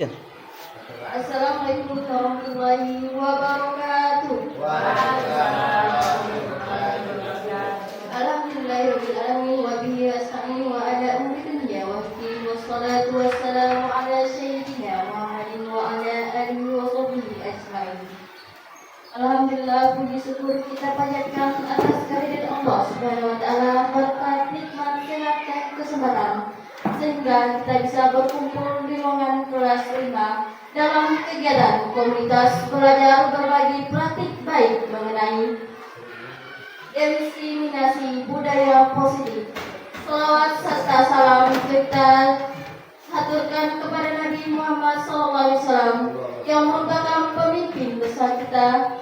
Ya. Assalamualaikum warahmatullahi wabarakatuh. Alhamdulillahirabbil alamin wa bihi nasta'in wa ala umuri dunya wa din wassalatu wassalamu ala sayyidina Muhammadin wa ala alihi wa sahbihi ajmain. Alhamdulillah, puji syukur kita panjatkan atas kehadirat Allah Subhanahu wa taala berkat nikmat sehat dan kesempatan sehingga kita bisa berkumpul di ruangan kelas 5 dalam kegiatan komunitas belajar berbagi praktik baik mengenai diseminasi budaya positif. Salawat serta salam kita haturkan kepada Nabi Muhammad SAW yang merupakan pemimpin besar kita,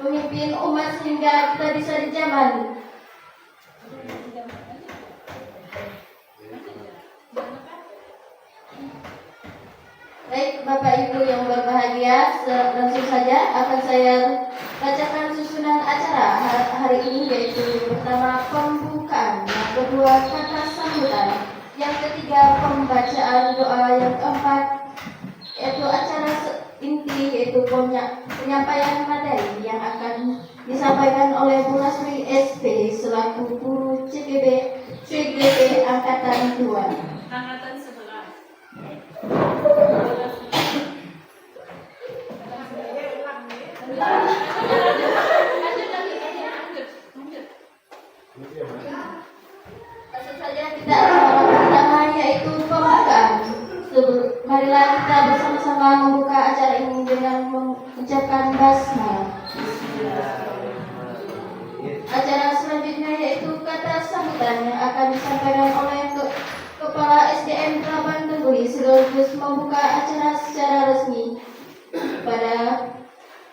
pemimpin umat sehingga kita bisa dijaman. Baik Bapak Ibu yang berbahagia, langsung saja akan saya bacakan susunan acara hari ini, yaitu pertama pembukaan, yang kedua kata sambutan, yang ketiga pembacaan doa, yang keempat yaitu acara inti, yaitu penyampaian materi yang akan disampaikan oleh Bu Lasri SPD selaku guru CGB angkatan 2. Angkatan 11. Langsung saja kita pertama yaitu pembukaan. Marilah kita bersama-sama membuka acara ini dengan mengucapkan basmalah. Acara selanjutnya yaitu kata sambutan yang akan disampaikan oleh Kepala SDN 8 Tengguli sekaligus membuka acara secara resmi pada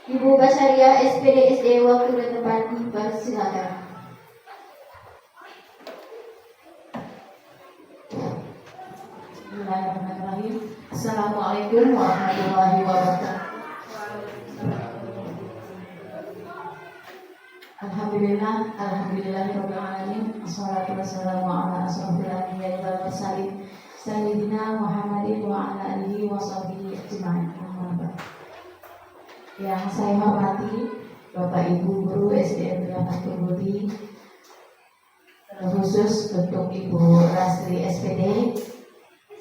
Ibu Basaria SPD SD. Waktu dan tempat dipersilakan. Bismillahirrahmanirrahim. Assalamualaikum warahmatullahi wabarakatuh. Alhamdulillahirabbil alamin. Wassalatu wassalamu ala asrofil anbiya'i wal mursalin sayyidina Muhammadin wa ala alihi wa sahbihi ajmain. Yang saya hormati Bapak Ibu guru SDN 8 Tengguli, khusus untuk Ibu Lasri SPD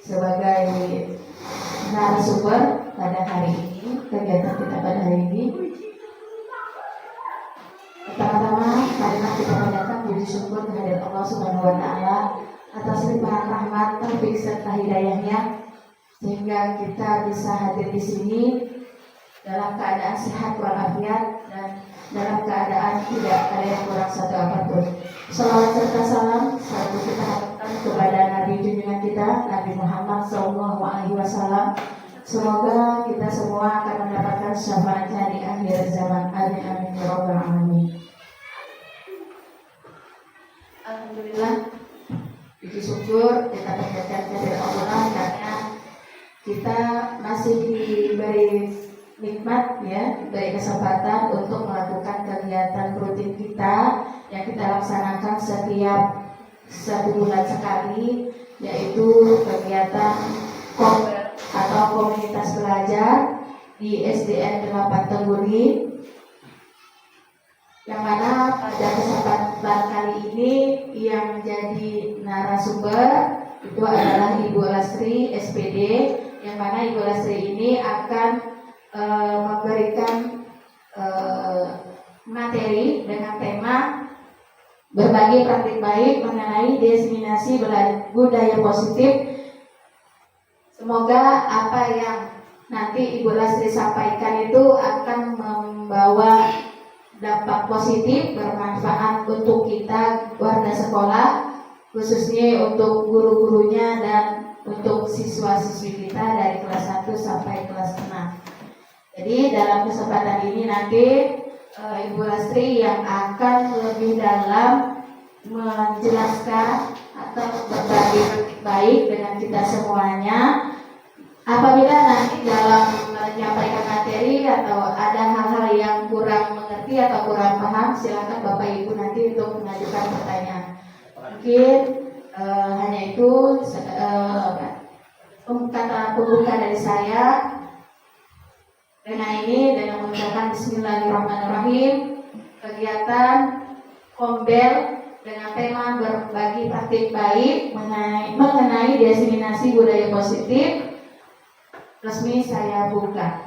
sebagai narasumber pada hari ini, kegiatan kita pada hari ini. Pertama-tama, marilah kita panjatkan puji syukur kehadirat Allah Subhanahu wa taala atas limpahan rahmat, taufik serta hidayahnya sehingga kita bisa hadir di sini dalam keadaan sehat walafiat dan dalam keadaan tidak ada yang kurang satu apapun. Salawat serta salam selalu kita haturkan kepada Nabi junjungan kita, Nabi Muhammad SAW. Semoga kita semua akan mendapatkan syafaatnya di akhir zaman. Amin amin ya rabbal alamin. Alhamdulillah, puji syukur kita panjatkan kehadirat Allah karena kita masih diberi nikmat, ya, diberi kesempatan untuk melakukan kegiatan rutin kita yang kita laksanakan setiap 1 bulan sekali, yaitu kegiatan atau komunitas belajar di SDN 8 Tengguli, yang mana pada kesempatan kali ini yang menjadi narasumber itu adalah Ibu Lasri SPD, yang mana Ibu Lasri ini akan memberikan materi dengan tema berbagi praktik baik mengenai diseminasi budaya positif. Semoga apa yang nanti Ibu Lasri sampaikan itu akan membawa dampak positif, bermanfaat untuk kita warga sekolah, khususnya untuk guru-gurunya dan untuk siswa-siswi kita dari kelas 1 sampai kelas 6. Jadi dalam kesempatan ini nanti Ibu Lasri yang akan lebih dalam menjelaskan atau berbagi baik dengan kita semuanya. Apabila nanti dalam menyampaikan materi atau ada hal-hal yang kurang mengerti atau kurang paham, silakan Bapak Ibu nanti untuk mengajukan pertanyaan. Mungkin hanya itu. kata pembuka dari saya. Dengan ini, dengan mengucapkan Bismillahirrahmanirrahim, kegiatan Kombel dengan tema berbagi praktik baik mengenai diseminasi budaya positif resmi saya buka.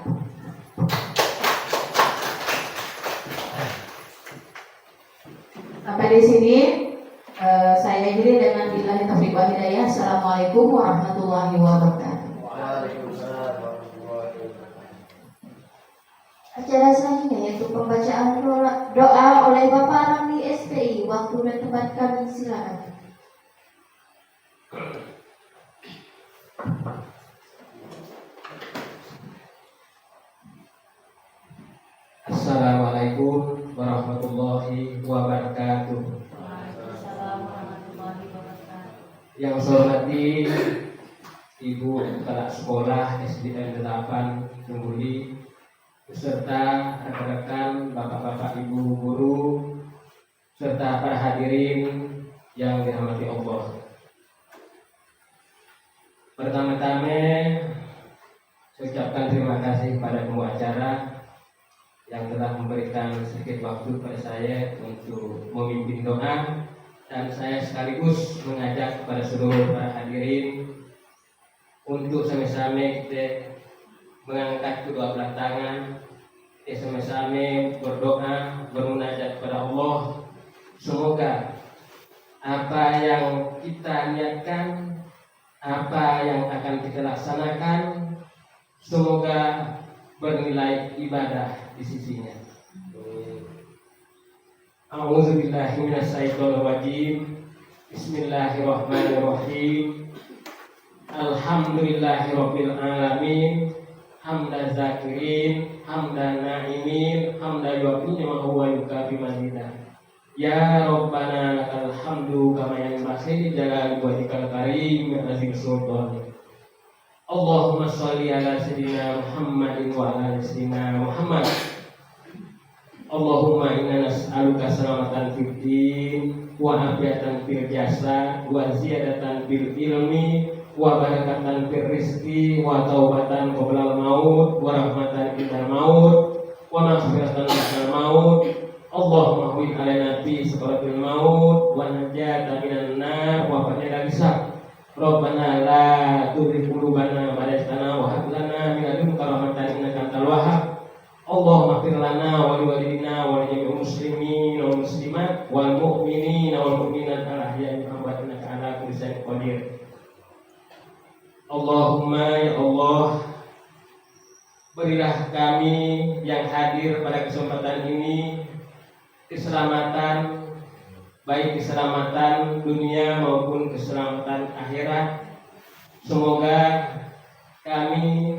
Sampai di sini saya akhiri dengan billahi taufiq wal hidayah. Assalamualaikum warahmatullahi wabarakatuh. Acara selanjutnya yaitu pembacaan doa oleh Bapak Ramli SPI. Waktu dan tempat kami silakan. Assalamualaikum warahmatullahi wabarakatuh. Yang saya hormati Ibu Kepala Sekolah SDN 8 Tungguli beserta rekan-rekan, bapak-bapak, ibu guru, serta para hadirin yang dirahmati Allah. Pertama-tama saya ucapkan terima kasih kepada pembawa acara yang telah memberikan sedikit waktu kepada saya untuk memimpin doa, dan saya sekaligus mengajak kepada seluruh para hadirin untuk sama-sama kita mengangkat kedua belah tangan, sama-sama berdoa, bermunajat kepada Allah. Semoga apa yang kita niatkan, apa yang akan kita laksanakan, semoga bernilai ibadah di sisinya. A'udzubillahi minasyaitonirrajim. Bismillahirrahmanirrahim. Alhamdulillahirabbil alamin. Hamdan zakirin, hamdan na'imin, hamdan yuafi wa huwa yukafi mazidah. Ya Rabbana lakal hamdu kama yanbaghi jalali wajhikal karim wa azim sultanik. Allahumma sholli ala sayyidina Muhammadin wa ala ali sayyidina Muhammad. Allahumma inna nas'aluka salamatan fid din wa afiyatan fil jasad wa ziyadatan fil ilmi wa barakatan fil rizqi wa taubatan qoblal maut wa rahmatan indal maut wa maghfiratan ba'dal maut. Allahumma hwi alaina fi sakaratil maut wa najata minan nar wa fadila hisab. Rabbana la tuzigh qulubana ba'da idh hadaytana wa hab lana min ladunka rahmatan innaka antal wahhab. Allahumma ighfir lana wa liwalidina wa lil muslimin wal muslimat wal mu'minina wal mu'minat al ahya'i minhum wa innaka ala kulli syai'in qadir. Allahumma ya Allah, berilah kami yang hadir pada kesempatan ini keselamatan, baik keselamatan dunia maupun keselamatan akhirat. Semoga kami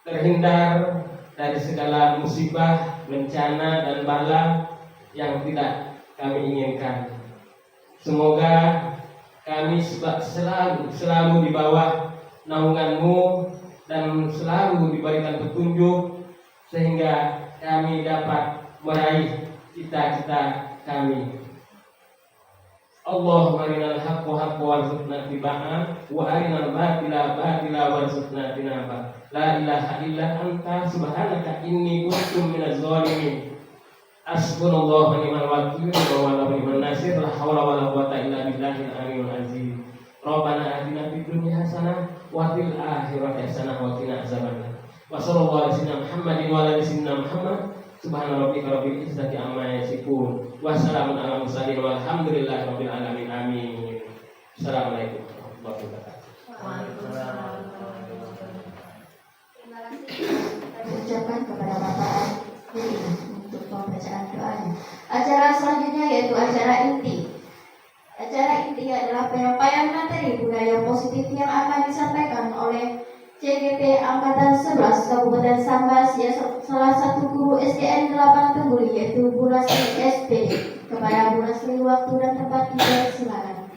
terhindar dari segala musibah, bencana dan bala yang tidak kami inginkan. Semoga kami selalu di bawah naungan-Mu dan selalu diberikan petunjuk sehingga kami dapat meraih cita-cita kami. Allahumma arinal haqqa haqqan warzuqna ittiba'ah wa arinal batila batila warzuqna ijtinabah. La ilaha illa anta subhanaka inni kuntu minaz zalimin. Hasbunallahu wa ni'mal wakil wa la ni'man nasir. La haula wa la quwwata illa billahil aliyyil azim. Rabbana atina fid dunya hasanah wa fil akhirati hasanah wa qina azabannar. Wa sallallahu alaihi wasallam Muhammadin wa ala sayyidina Muhammad. Subhana rabbika rabbil izzati amma yasifun wa salamun alal mursalin walhamdulillahi rabbil alamin. Amin. Assalamualaikum warahmatullahi wabarakatuh. Waalaikumsalam. Terima kasih. Saya ucapkan kepada Bapak Kuri untuk pembacaan doanya. Acara selanjutnya yaitu acara inti. Acara inti adalah penyampaian materi budaya positif yang akan disampaikan oleh CGP Angkatan 11 Kabupaten Sambas, ya, salah satu guru SDN 8 Tungguli yaitu Bu Nasri SPD. Kepada Bu Nasri, waktu dan tempat silakan.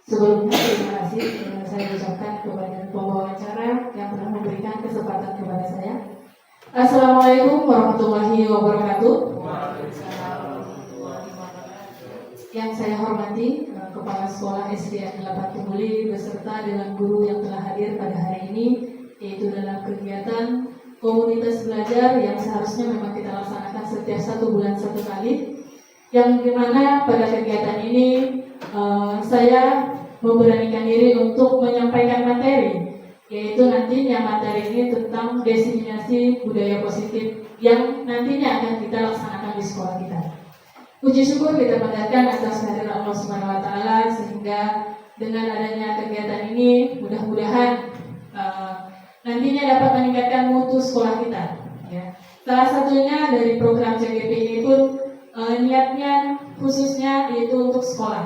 Sebelumnya terima kasih saya ucapkan kepada pembawa acara yang telah memberikan kesempatan kepada saya. Assalamualaikum warahmatullahi wabarakatuh. Yang saya hormati Kepala Sekolah SDN 8 Tumuli beserta dengan guru yang telah hadir pada hari ini, yaitu dalam kegiatan komunitas belajar yang seharusnya memang kita laksanakan setiap 1 bulan 1 kali, yang dimana pada kegiatan ini saya memberanikan diri untuk menyampaikan materi, yaitu nantinya materi ini tentang diseminasi budaya positif yang nantinya akan kita laksanakan di sekolah kita. Puji syukur kita panjatkan atas kehadiran Allah Subhanahu wa taala, sehingga dengan adanya kegiatan ini mudah-mudahan nantinya dapat meningkatkan mutu sekolah kita, ya. Salah satunya dari program CGP ini pun niatnya khususnya yaitu untuk sekolah.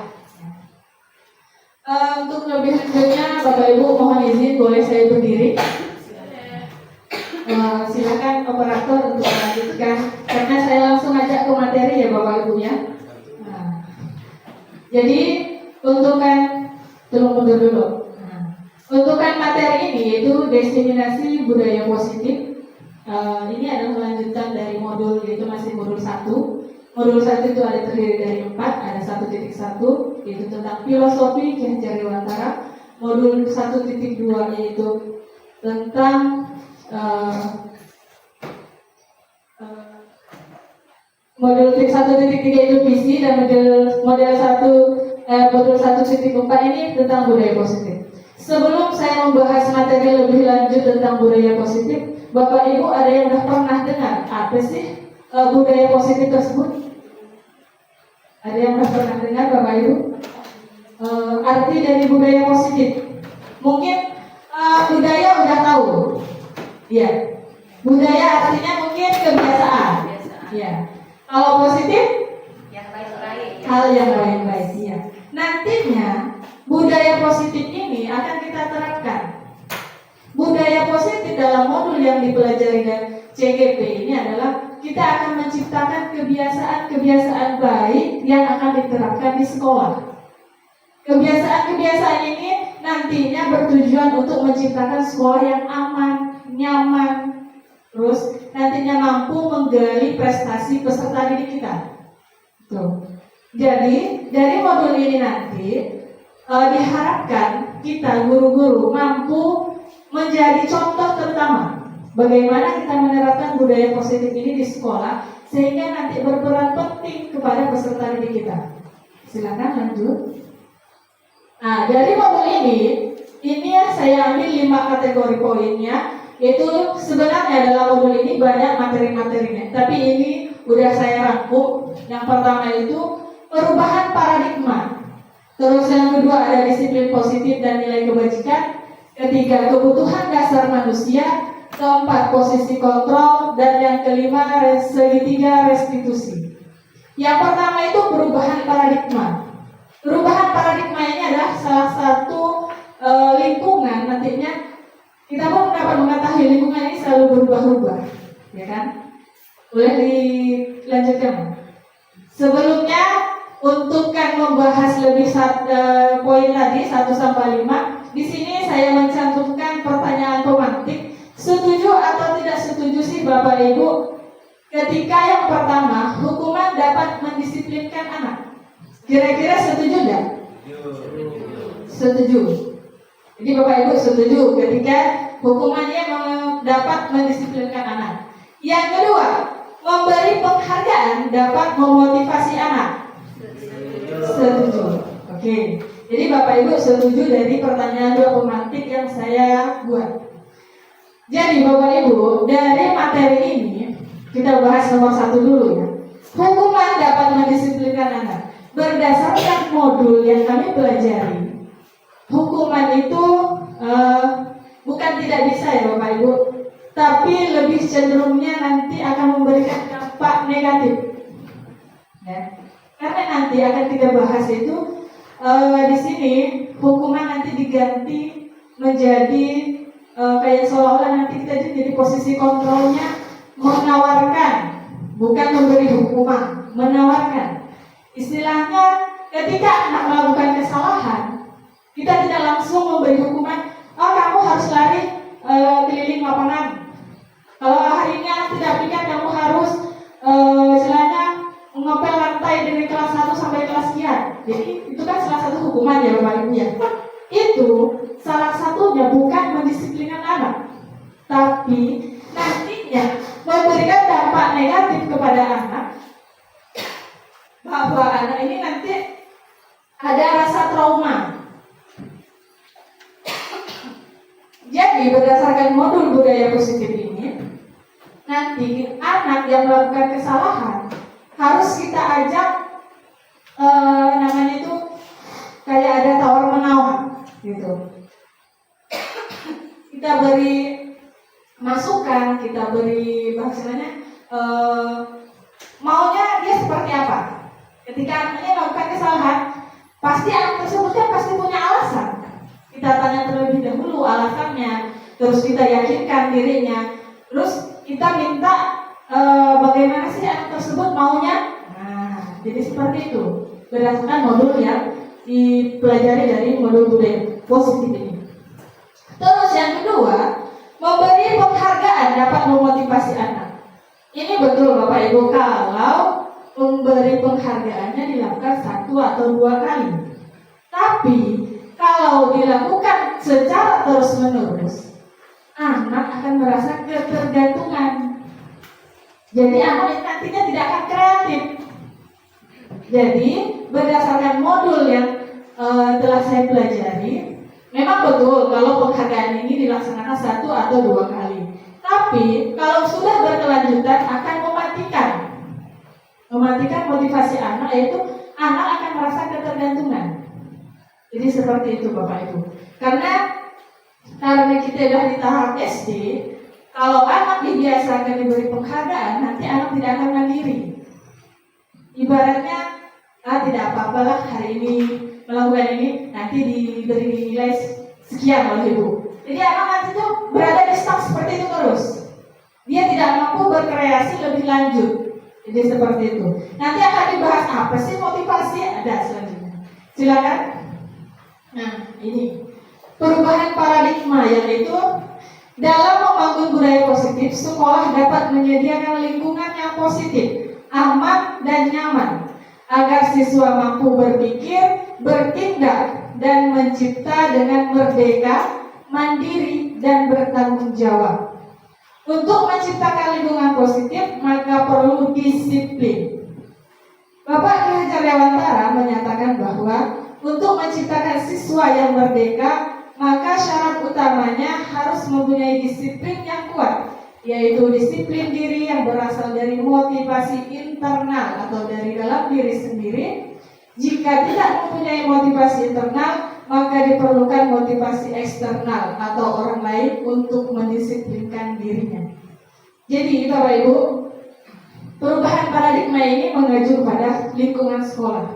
Untuk lebih lanjutnya, Bapak Ibu mohon izin boleh saya berdiri. Silakan operator untuk melanjutkan, karena saya langsung ajak ke materi ya Bapak Ibu ya. Jadi untukkan tolong mundur dulu. Untukkan materi ini yaitu diseminasi budaya positif. Ini adalah kelanjutan dari modul, yaitu masih modul 1. Modul 1 itu ada terdiri dari 4, ada 1.1 yaitu tentang filosofi Ki Hajar Dewantara. Modul 1.2 yaitu tentang modul 1.3 itu visi, dan modul 1.4 ini tentang budaya positif. Sebelum saya membahas materi lebih lanjut tentang budaya positif, Bapak Ibu ada yang sudah pernah dengar apa sih budaya positif tersebut? Ada yang sudah pernah dengar Bapak Ibu? Arti dari budaya positif. Mungkin budaya udah tahu. Ya. Budaya artinya mungkin kebiasaan. Ya. Kalau positif Yang baik-baik. hal yang baik-baik, ya. Nantinya budaya positif ini akan kita terapkan. Budaya positif dalam modul yang dipelajari dari CGP ini adalah kita akan menciptakan kebiasaan-kebiasaan baik yang akan diterapkan di sekolah. Kebiasaan-kebiasaan ini nantinya bertujuan untuk menciptakan sekolah yang aman, nyaman, terus nantinya mampu menggali prestasi peserta didik kita. Tuh. Jadi dari modul ini nanti diharapkan kita guru-guru mampu menjadi contoh terutama bagaimana kita menerapkan budaya positif ini di sekolah, sehingga nanti berperan penting kepada peserta didik kita. Silakan lanjut. Nah, dari modul ini saya ambil 5 kategori poinnya, yaitu sebenarnya dalam modul ini banyak materi-materinya, tapi ini udah saya rangkum. Yang pertama itu perubahan paradigma. Terus yang kedua ada disiplin positif dan nilai kebajikan. Ketiga, kebutuhan dasar manusia. Keempat, posisi kontrol. Dan yang kelima, segitiga restitusi. Yang pertama itu perubahan paradigma. Perubahan paradigma ini adalah salah satu lingkungan, nantinya kita pun dapat mengetahui lingkungan ini selalu berubah-ubah, ya kan? Boleh dilanjutkan. Sebelumnya, untuk membahas lebih poin tadi 1 sampai 5, di sini saya mencantumkan pertanyaan pemantik. Setuju atau tidak setuju sih Bapak Ibu? Ketika yang pertama, hukuman dapat mendisiplinkan anak. Kira-kira setuju tidak? Setuju. Jadi Bapak Ibu setuju ketika hukumannya dapat mendisiplinkan anak. Yang kedua, memberi penghargaan dapat memotivasi anak. Setuju. Oke. Jadi Bapak Ibu setuju dari pertanyaan 2 pemantik yang saya buat. Jadi Bapak Ibu, dari materi ini kita bahas nomor 1 dulu ya. Hukuman dapat mendisiplinkan anak. Berdasarkan modul yang kami pelajari, hukuman itu bukan tidak bisa ya Bapak Ibu, tapi lebih cenderungnya nanti akan memberikan dampak negatif. Ya. Karena nanti akan kita bahas itu di sini hukuman nanti diganti menjadi kayak seolah-olah nanti kita jadi posisi kontrolnya menawarkan, bukan memberi hukuman, menawarkan. Istilahnya ketika anak melakukan kesalahan, kita tidak langsung memberi hukuman, oh kamu harus lari keliling lapangan. Kalau harinya tidak pikat, kamu harus istilahnya mengepel lantai dari kelas 1 sampai kelas sekian. Jadi itu kan salah satu ujian itu salah satunya bukan mendisiplinkan anak, tapi nantinya memberikan dampak negatif kepada anak, bahwa anak ini nanti ada rasa trauma. Jadi berdasarkan modul budaya positif ini, nanti anak yang melakukan kesalahan harus kita ajak namanya itu kayak ada tawar menawar gitu. Kita beri masukan, kita beri bahasanya maunya dia seperti apa. Ketika anaknya melakukan kesalahan, pasti anak tersebut kan pasti punya alasan. Kita tanya terlebih dahulu alasannya, terus kita yakinkan dirinya, terus kita minta bagaimana sih anak tersebut maunya. Nah, jadi seperti itu berdasarkan modul yang dipelajari dari modul budaya positif ini. Terus yang kedua, memberi penghargaan dapat memotivasi anak. Ini betul Bapak Ibu kalau memberi penghargaannya dilakukan 1 atau 2 kali. Tapi kalau dilakukan secara terus-menerus, anak akan merasa ketergantungan. Jadi anak nantinya tidak akan kreatif. Jadi berdasarkan modul yang telah saya pelajari, memang betul kalau penghargaan ini dilaksanakan 1 atau 2 kali. Tapi kalau sudah berkelanjutan akan mematikan motivasi anak, yaitu anak akan merasa ketergantungan. Jadi seperti itu Bapak Ibu. Karena kita sudah di tahap SD, kalau anak dibiasakan diberi penghargaan, nanti anak tidak akan mandiri. Ibaratnya, tidak apa-apalah hari ini melakukan ini, nanti diberi nilai sekian oleh ibu. Jadi anak nanti itu berada di stuck seperti itu terus. Dia tidak mampu berkreasi lebih lanjut. Jadi seperti itu. Nanti akan dibahas apa sih motivasi? Ada selanjutnya. Silakan. Nah, ini perubahan paradigma, yaitu dalam membangun budaya positif, sekolah dapat menyediakan lingkungan yang positif, aman dan nyaman, agar siswa mampu berpikir, bertindak, dan mencipta dengan merdeka, mandiri, dan bertanggung jawab. Untuk menciptakan lingkungan positif, maka perlu disiplin. Bapak Ki Hajar Dewantara menyatakan bahwa untuk menciptakan siswa yang merdeka, maka syarat utamanya harus mempunyai disiplin yang kuat, yaitu disiplin diri yang berasal dari motivasi internal atau dari dalam diri sendiri. Jika tidak mempunyai motivasi internal, maka diperlukan motivasi eksternal atau orang lain untuk mendisiplinkan dirinya. Jadi Bapak Ibu, perubahan paradigma ini mengacu pada lingkungan sekolah.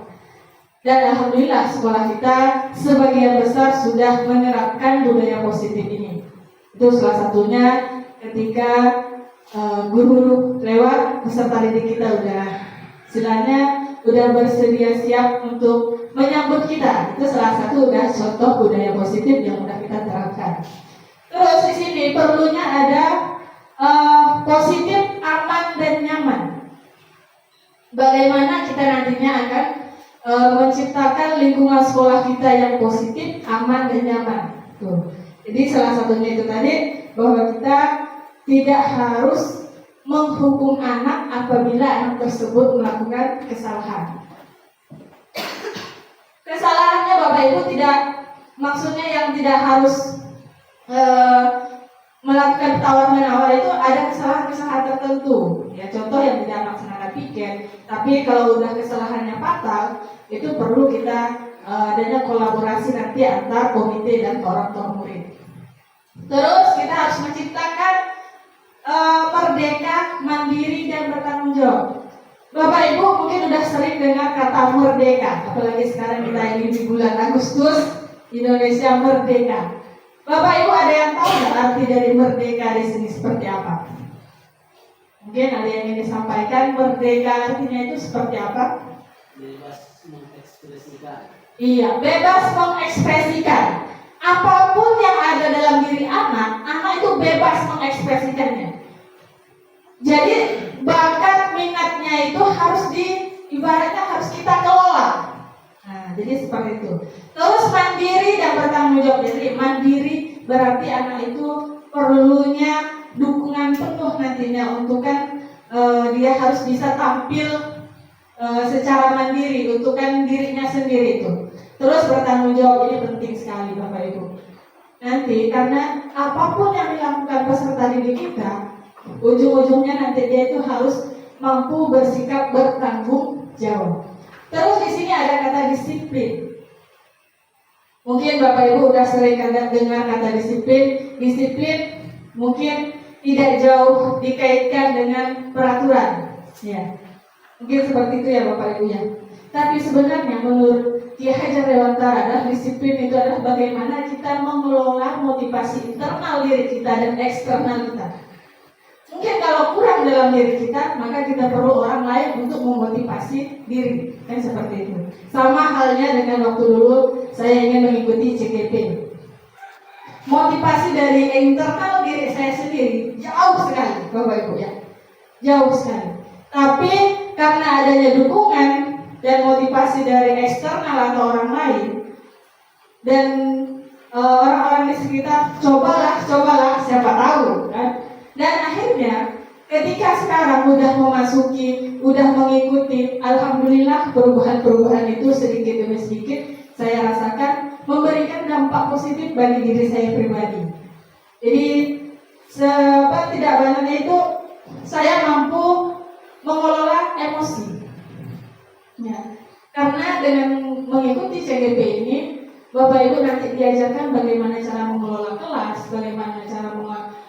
Dan alhamdulillah sekolah kita sebagian besar sudah menerapkan budaya positif ini. Itu salah satunya ketika guru lewat, peserta didik kita udah bersedia siap untuk menyambut kita. Itu salah satu contoh budaya positif yang sudah kita terapkan. Terus di sini perlunya ada positif, aman dan nyaman. Bagaimana kita nantinya akan menciptakan lingkungan sekolah kita yang positif, aman dan nyaman. Tuh. Jadi salah satunya itu tadi bahwa kita tidak harus menghukum anak apabila anak tersebut melakukan kesalahan. Kesalahannya Bapak Ibu tidak, maksudnya yang tidak harus melakukan tawar-menawar, itu ada kesalahan-kesalahan tertentu. Ya, contoh yang tidak melaksanakan piket, tapi kalau udah kesalahannya fatal, itu perlu kita adanya kolaborasi nanti antar komite dan orang tua murid. Terus kita harus menciptakan merdeka, mandiri dan bertanggung jawab. Bapak Ibu mungkin sudah sering dengar kata merdeka, apalagi sekarang kita ini di bulan Agustus, Indonesia merdeka. Bapak Ibu ada yang tahu nggak arti dari merdeka di sini seperti apa? Mungkin ada yang ingin disampaikan, merdeka artinya itu seperti apa? Bebas mengekspresikan. Iya, bebas mengekspresikan. Apapun yang ada dalam diri anak itu bebas mengekspresikannya. Jadi bakat minatnya itu harus ibaratnya harus kita kelola. Nah, jadi seperti itu. Terus mandiri berarti anak itu perlunya dukungan penuh nantinya untuk kan dia harus bisa tampil secara mandiri untuk kan dirinya sendiri itu. Terus bertanggung jawab ini penting sekali Bapak Ibu. Nanti karena apapun yang dilakukan peserta didik kita, ujung-ujungnya nanti dia itu harus mampu bersikap bertanggung jawab. Terus di sini ada kata disiplin. Mungkin Bapak Ibu udah sering dengar kata disiplin. Disiplin mungkin tidak jauh dikaitkan dengan peraturan. Ya, mungkin seperti itu ya Bapak Ibu ya. Tapi sebenarnya menurut Ki Hajar Dewantara adalah disiplin itu adalah bagaimana kita mengelola motivasi internal diri kita dan eksternal kita. Mungkin kalau kurang dalam diri kita, maka kita perlu orang lain untuk memotivasi diri. Kan seperti itu. Sama halnya dengan waktu dulu saya ingin mengikuti CGP. Motivasi dari internal diri saya sendiri jauh sekali, Bapak Ibu ya. Jauh sekali. Tapi karena adanya dukungan dan motivasi dari eksternal atau orang lain dan orang-orang di sekitar, cobalah, siapa tahu kan. Dan akhirnya ketika sekarang udah memasuki, udah mengikuti, alhamdulillah perubahan-perubahan itu sedikit demi sedikit saya rasakan memberikan dampak positif bagi diri saya pribadi. Jadi tidak banyaknya itu saya mampu mengelola emosi. Ya, karena dengan mengikuti CGP ini, Bapak Ibu nanti diajarkan bagaimana cara mengelola kelas, bagaimana cara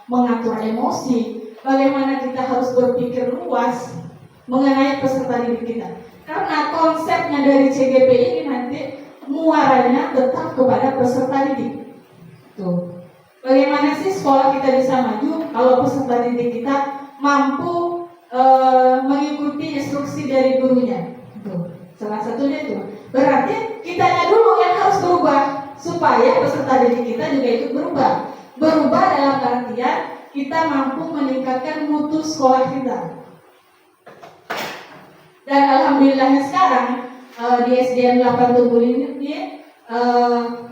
mengatur emosi, bagaimana kita harus berpikir luas mengenai peserta didik kita. Karena konsepnya dari CGP ini nanti muaranya tetap kepada peserta didik. Tuh. Bagaimana sih sekolah kita bisa maju kalau peserta didik kita mampu mengikuti instruksi dari gurunya. Tuh. Salah satunya itu. Berarti kitanya dulu yang harus berubah supaya peserta didik kita juga ikut berubah. Berubah dalam artian kita mampu meningkatkan mutu sekolah kita. Dan alhamdulillahnya sekarang di SDN 8 Tunggul ini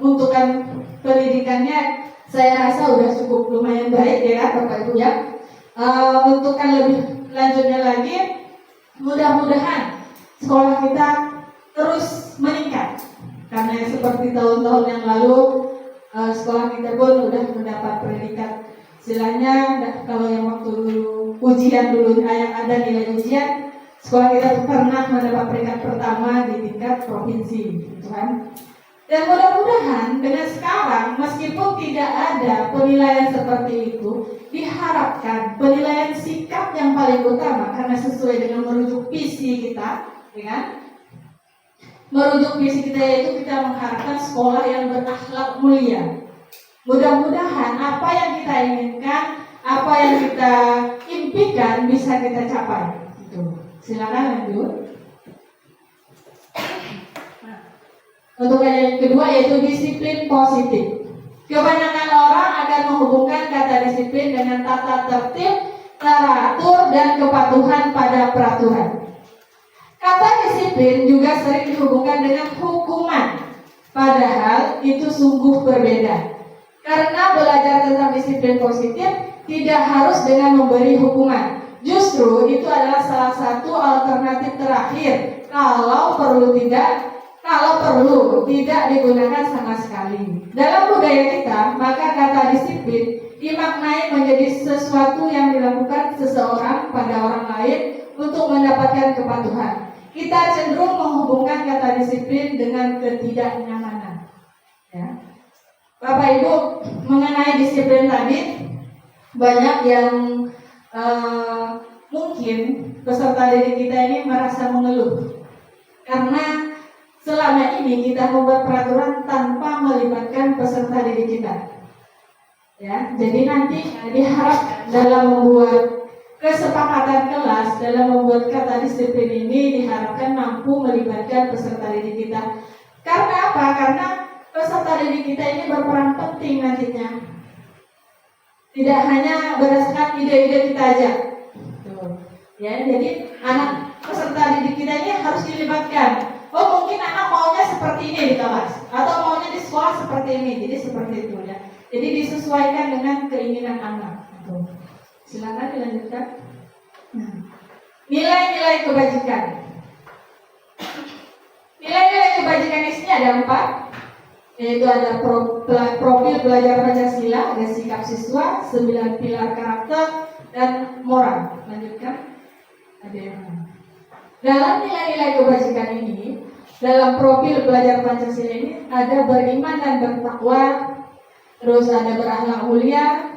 untuk pendidikannya saya rasa udah cukup lumayan baik ya Bapak Ibu ya. Untuk lebih lanjutnya lagi, mudah-mudahan sekolah kita terus meningkat. Karena seperti tahun-tahun yang lalu sekolah kita pun udah mendapat predikat. Istilahnya kalau yang waktu dulu ujian dulu yang ada nilai ujian, sekolah kita pernah mendapat peringkat pertama di tingkat provinsi, gitu kan? Dan mudah-mudahan dengan sekarang meskipun tidak ada penilaian seperti itu, diharapkan penilaian sikap yang paling utama karena sesuai dengan merujuk visi kita, ya kan? Merujuk visi kita yaitu kita mengharapkan sekolah yang berakhlak mulia. Mudah-mudahan apa yang kita inginkan, apa yang kita impikan bisa kita capai. Gitu. Silakan lanjut. Untuk yang kedua yaitu disiplin positif. Kebanyakan orang akan menghubungkan kata disiplin dengan tata tertib, teratur, dan kepatuhan pada peraturan. Kata disiplin juga sering dihubungkan dengan hukuman, padahal itu sungguh berbeda. Karena belajar tentang disiplin positif tidak harus dengan memberi hukuman. Justru itu adalah salah satu alternatif terakhir kalau perlu tidak digunakan sama sekali. Dalam budaya kita, maka kata disiplin dimaknai menjadi sesuatu yang dilakukan seseorang pada orang lain untuk mendapatkan kepatuhan. Kita cenderung menghubungkan kata disiplin dengan ketidaknyamanan. Ya. Bapak Ibu, mengenai disiplin tadi banyak yang mungkin peserta didik kita ini merasa mengeluh karena selama ini kita membuat peraturan tanpa melibatkan peserta didik kita. Ya, jadi nanti diharap dalam membuat kesepakatan kelas, dalam membuat kata disiplin ini diharapkan mampu melibatkan peserta didik kita. Karena apa? Karena peserta didik kita ini berperan penting nantinya. Tidak hanya berdasarkan ide-ide kita aja. Tuh. Ya, jadi anak peserta didik kita ini harus dilibatkan. Oh mungkin anak maunya seperti ini di kelas, atau maunya di sekolah seperti ini, jadi seperti itu ya. Jadi disesuaikan dengan keinginan anak. Silakan dilanjutkan. Nah, nilai-nilai kebajikan. Nilai-nilai kebajikan di sini ada 4, yaitu ada profil belajar Pancasila, ada sikap siswa, 9 pilar karakter, dan moral. Lanjutkan. Ada yang dalam nilai-nilai kebajikan ini, dalam profil belajar Pancasila ini ada beriman dan bertakwa, terus ada berakhlak mulia,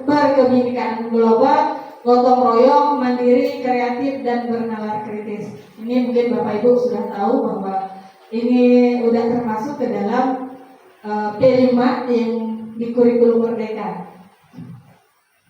berkebinekaan global, gotong royong, mandiri, kreatif, dan bernalar kritis. Ini mungkin Bapak Ibu sudah tahu bahwa ini sudah termasuk ke dalam P5 yang di kurikulum Merdeka.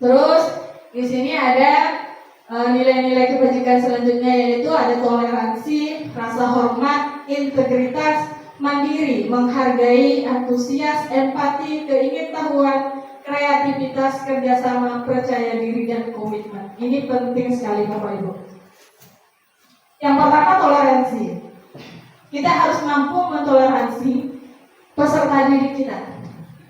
Terus di sini ada nilai-nilai kebajikan selanjutnya, yaitu ada toleransi, rasa hormat, integritas, mandiri, menghargai, antusias, empati, keingintahuan, kreativitas, kerjasama, percaya diri, dan komitmen. Ini penting sekali Bapak Ibu. Yang pertama, toleransi. Kita harus mampu mentoleransi peserta didik kita,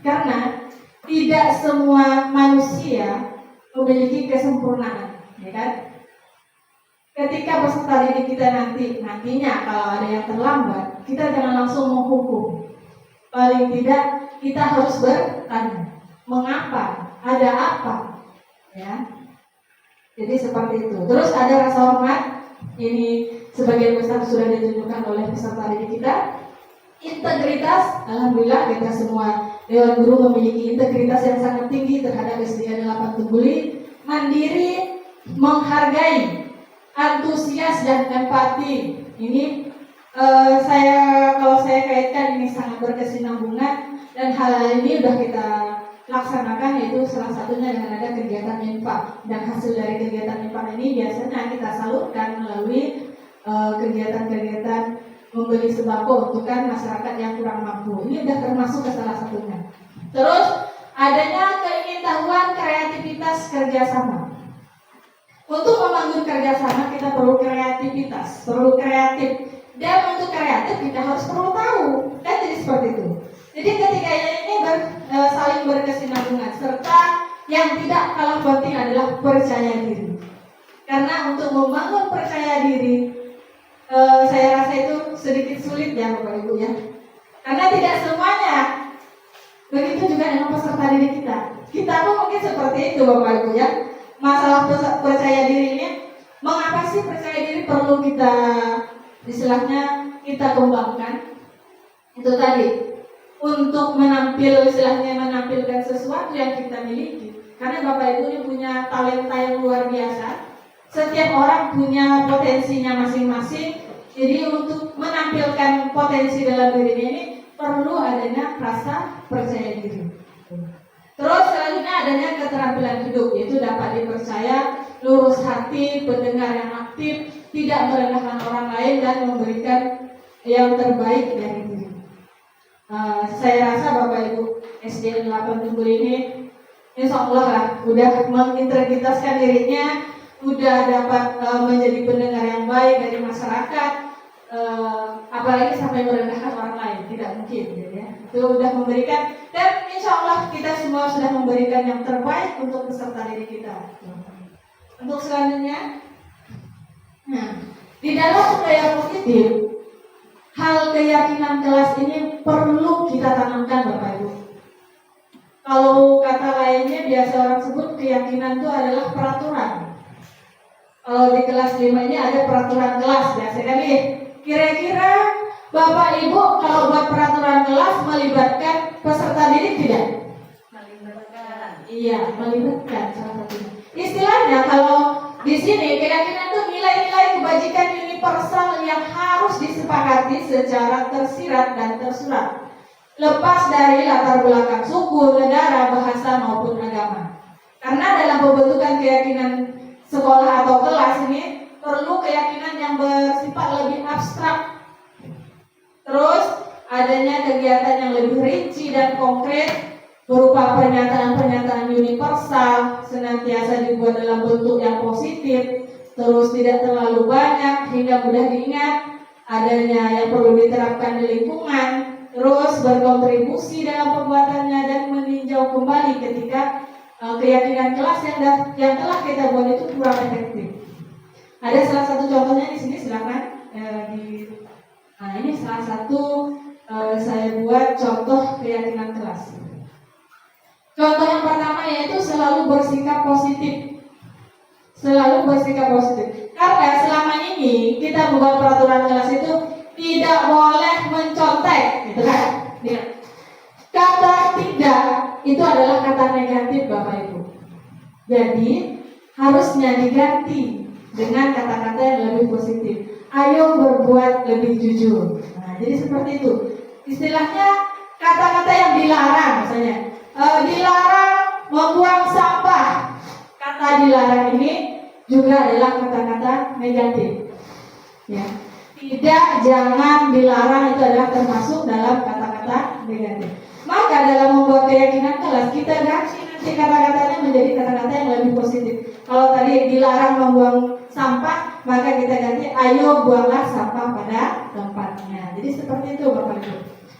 karena tidak semua manusia memiliki kesempurnaan, ya kan? Ketika peserta didik kita nantinya kalau ada yang terlambat, kita jangan langsung menghukum. Paling tidak kita harus bertanya, mengapa, ada apa, ya. Jadi seperti itu. Terus ada rasa hormat. Ini sebagian besar sudah ditunjukkan oleh peserta didik kita. Integritas, alhamdulillah kita semua Dewan Guru memiliki integritas yang sangat tinggi terhadap SDN 8 Tungguli. Mandiri, menghargai, antusias, dan empati. Ini kalau saya kaitkan ini sangat berkesinambungan, dan hal ini sudah kita laksanakan, yaitu salah satunya dengan ada kegiatan infak, dan hasil dari kegiatan infak ini biasanya kita salurkan melalui kegiatan-kegiatan membeli sembako untukkan masyarakat yang kurang mampu. Ini sudah termasuk ke salah satunya. Terus adanya keingintahuan, kreativitas, kerjasama. Untuk membangun kerjasama kita perlu kreativitas, perlu kreatif, dan untuk kreatif kita harus perlu tahu. Kan jadi seperti itu. Jadi ketika ini saling berkesinambungan, serta yang tidak kalah penting adalah percaya diri. Karena untuk membangun percaya diri, saya rasa itu sedikit sulit ya Bapak Ibu ya. Karena tidak semuanya. Begitu juga dengan peserta didik kita. Kita pun mungkin seperti itu Bapak Ibu ya. Masalah percaya diri ini, mengapa sih percaya diri perlu kita istilahnya kita kembangkan? Itu tadi, untuk menampilkan sesuatu yang kita miliki. Karena Bapak Ibu ini punya talenta yang luar biasa. Setiap orang punya potensinya masing-masing. Jadi untuk menampilkan potensi dalam diri ini perlu adanya rasa percaya diri. Terus selanjutnya adanya keterampilan hidup, yaitu dapat dipercaya, lurus hati, pendengar yang aktif, tidak merendahkan orang lain, dan memberikan yang terbaik dari diri. Saya rasa Bapak Ibu SDN 8 Tunggul ini insya Allah lah udah mengintegritaskan dirinya, udah dapat menjadi pendengar yang baik dari masyarakat, apalagi sampai merendahkan orang lain, tidak mungkin gitu ya. Itu udah memberikan, dan insya Allah kita semua sudah memberikan yang terbaik untuk peserta didik kita. Untuk selanjutnya, nah, di dalam budaya positif, hal keyakinan kelas ini perlu kita tanamkan Bapak Ibu. Kalau kata lainnya biasa orang sebut keyakinan itu adalah peraturan. Kalau di kelas 5 ini ada peraturan kelas biasa kali. Kira-kira Bapak Ibu kalau buat peraturan kelas melibatkan peserta didik tidak? Melibatkan. Iya, melibatkan salah satunya. Istilahnya kalau di sini keyakinan itu nilai-nilai kebajikan universal yang harus disepakati secara tersirat dan tersurat, lepas dari latar belakang suku, negara, bahasa maupun agama. Karena dalam pembentukan keyakinan sekolah atau kelas ini perlu keyakinan yang bersifat lebih abstrak. Terus adanya kegiatan yang lebih rinci dan konkret berupa pernyataan-pernyataan universal, senantiasa dibuat dalam bentuk yang positif, terus tidak terlalu banyak hingga mudah diingat, adanya yang perlu diterapkan di lingkungan, terus berkontribusi dalam pembuatannya dan meninjau kembali ketika keyakinan kelas yang telah kita buat itu kurang efektif. Ada salah satu contohnya di sini, silakan. Nah, ini salah satu saya buat contoh keyakinan kelas. Contoh yang pertama yaitu selalu bersikap positif. Selalu bersikap positif. Karena selama ini kita membuat peraturan kelas itu tidak boleh mencontek, gitu kan? Kata tidak itu adalah kata negatif, Bapak Ibu. Jadi harusnya diganti dengan kata-kata yang lebih positif. Ayo berbuat lebih jujur. Nah, jadi seperti itu. Istilahnya kata-kata yang dilarang, misalnya dilarang membuang sampah. Kata dilarang ini juga adalah kata-kata negatif. Ya. Tidak, jangan, dilarang itu adalah termasuk dalam kata-kata negatif. Maka dalam membuat keyakinan kelas kita ganti nanti kata-katanya menjadi kata-kata yang lebih positif. Kalau tadi dilarang membuang sampah, maka kita ganti ayo buanglah sampah pada tempatnya. Jadi seperti itu Bapak Ibu.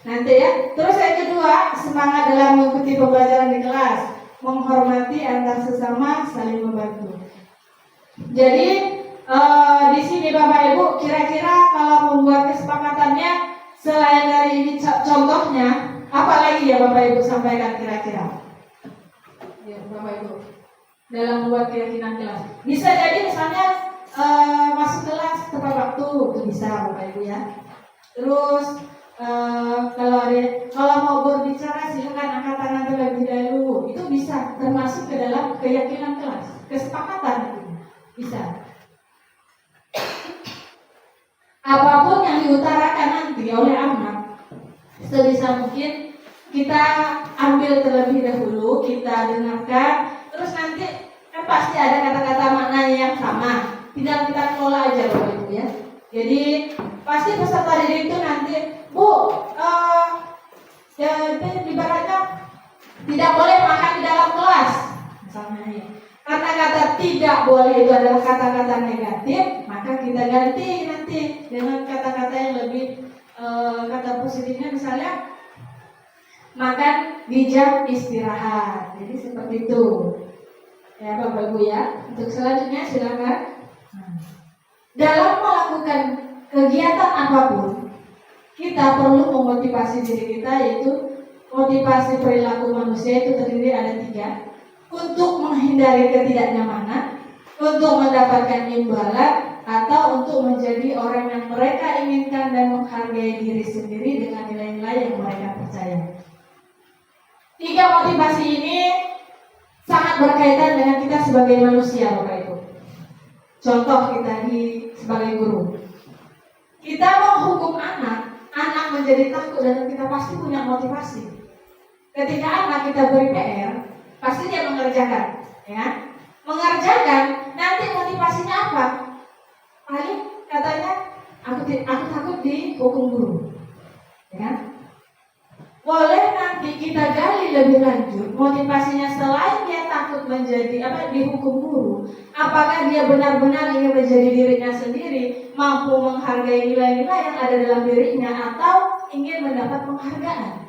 Nanti ya. Terus yang kedua, semangat dalam mengikuti pembelajaran di kelas, menghormati antar sesama, saling membantu. Jadi di sini Bapak Ibu, kira-kira kalau membuat kesepakatannya selain dari ini contohnya, apa lagi ya Bapak Ibu sampaikan kira-kira? Ya Bapak Ibu, dalam membuat keyakinan kelas. Bisa jadi misalnya masuk kelas tepat waktu, itu bisa Bapak Ibu ya. Terus kalau mau berbicara silakan angkat tangan terlebih dahulu, itu bisa termasuk ke dalam keyakinan kelas, kesepakatan itu bisa. Apapun yang diutarakan nanti oleh anak, sebisa mungkin kita ambil terlebih dahulu, kita dengarkan, terus nanti kan pasti ada kata-kata maknanya yang sama, tidak kita kelola aja Bapak Ibu ya. Jadi pasti peserta didik itu nanti, Bu, ibaratnya tidak boleh makan di dalam kelas, misalnya ya. Karena kata tidak boleh itu adalah kata-kata negatif, maka kita ganti nanti dengan kata-kata yang lebih kata positifnya, misalnya makan di jam istirahat. Jadi seperti itu ya Bapak Ibu ya. Untuk selanjutnya silakan. Dalam melakukan kegiatan apapun, kita perlu memotivasi diri kita, yaitu motivasi perilaku manusia itu terdiri ada 3. Untuk menghindari ketidaknyamanan, untuk mendapatkan imbalan, atau untuk menjadi orang yang mereka inginkan dan menghargai diri sendiri dengan nilai-nilai yang mereka percaya. 3 motivasi ini sangat berkaitan dengan kita sebagai manusia Bapak Ibu. Contoh kita sebagai guru, kita menghukum anak menjadi takut dan kita pasti punya motivasi. Ketika anak kita beri PR, pasti dia mengerjakan, ya. Mengerjakan, nanti motivasinya apa? Paling katanya aku takut dihukum guru, ya. Boleh nanti kita gali lebih lanjut motivasinya, selain dia takut menjadi dihukum guru, apakah dia benar-benar ingin menjadi dirinya sendiri, mampu menghargai nilai-nilai yang ada dalam dirinya, atau ingin mendapat penghargaan.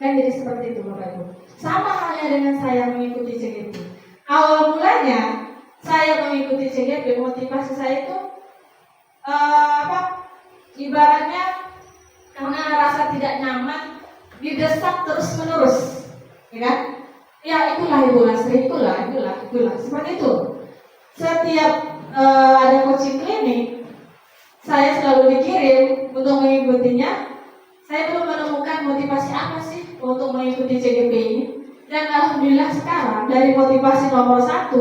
Kan jadi seperti itu Bapak Ibu. Sama halnya dengan saya mengikuti CGP. Awal mulanya saya mengikuti CGP, motivasi saya itu ibaratnya karena rasa tidak nyaman, didesak terus menerus, ya kan? Ya itulah Ibu Lasri, itulah seperti itu. Setiap ada coaching klinik, saya selalu dikirim untuk mengikutinya. Saya belum menemukan motivasi apa sih untuk mengikuti CGP ini. Dan alhamdulillah sekarang dari motivasi nomor 1,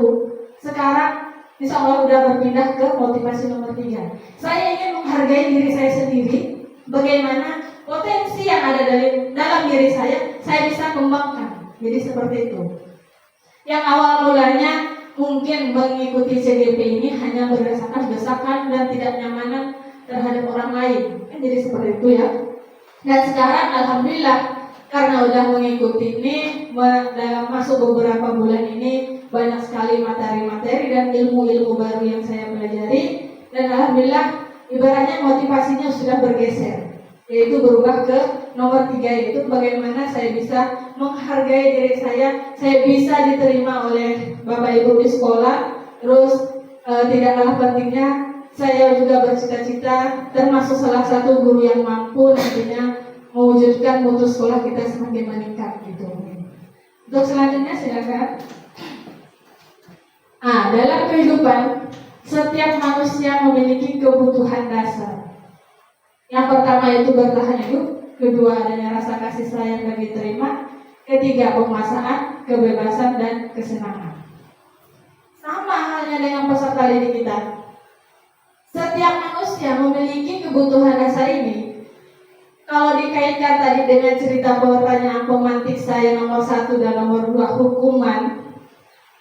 sekarang insya Allah udah berpindah ke motivasi nomor 3. Saya ingin menghargai diri saya sendiri, bagaimana potensi yang ada dalam diri saya bisa kembangkan. Jadi seperti itu. Yang awal mulanya mungkin mengikuti CGP ini hanya berdasarkan desakan dan tidak nyamanan terhadap orang lain. Kan jadi seperti itu ya. Dan sekarang alhamdulillah karena udah mengikuti ini, dalam masuk beberapa bulan ini banyak sekali materi-materi dan ilmu-ilmu baru yang saya pelajari. Dan alhamdulillah ibaratnya motivasinya sudah bergeser, yaitu berubah ke nomor 3, yaitu bagaimana saya bisa menghargai diri saya bisa diterima oleh Bapak Ibu di sekolah. Terus tidak kalah pentingnya, saya juga bercita-cita termasuk salah satu guru yang mampu nantinya mewujudkan mutu sekolah kita semakin meningkat gitu. Untuk selanjutnya silakan. Dalam kehidupan setiap manusia memiliki kebutuhan dasar. Yang pertama itu bertahan hidup, kedua adanya rasa kasih sayang dan diterima, ketiga penguasaan, kebebasan dan kesenangan. Sama halnya dengan peserta didik kita. Setiap manusia memiliki kebutuhan dasar ini. Kalau dikaitkan tadi dengan cerita pertanyaan pemantik saya nomor 1 dan nomor 2 hukuman,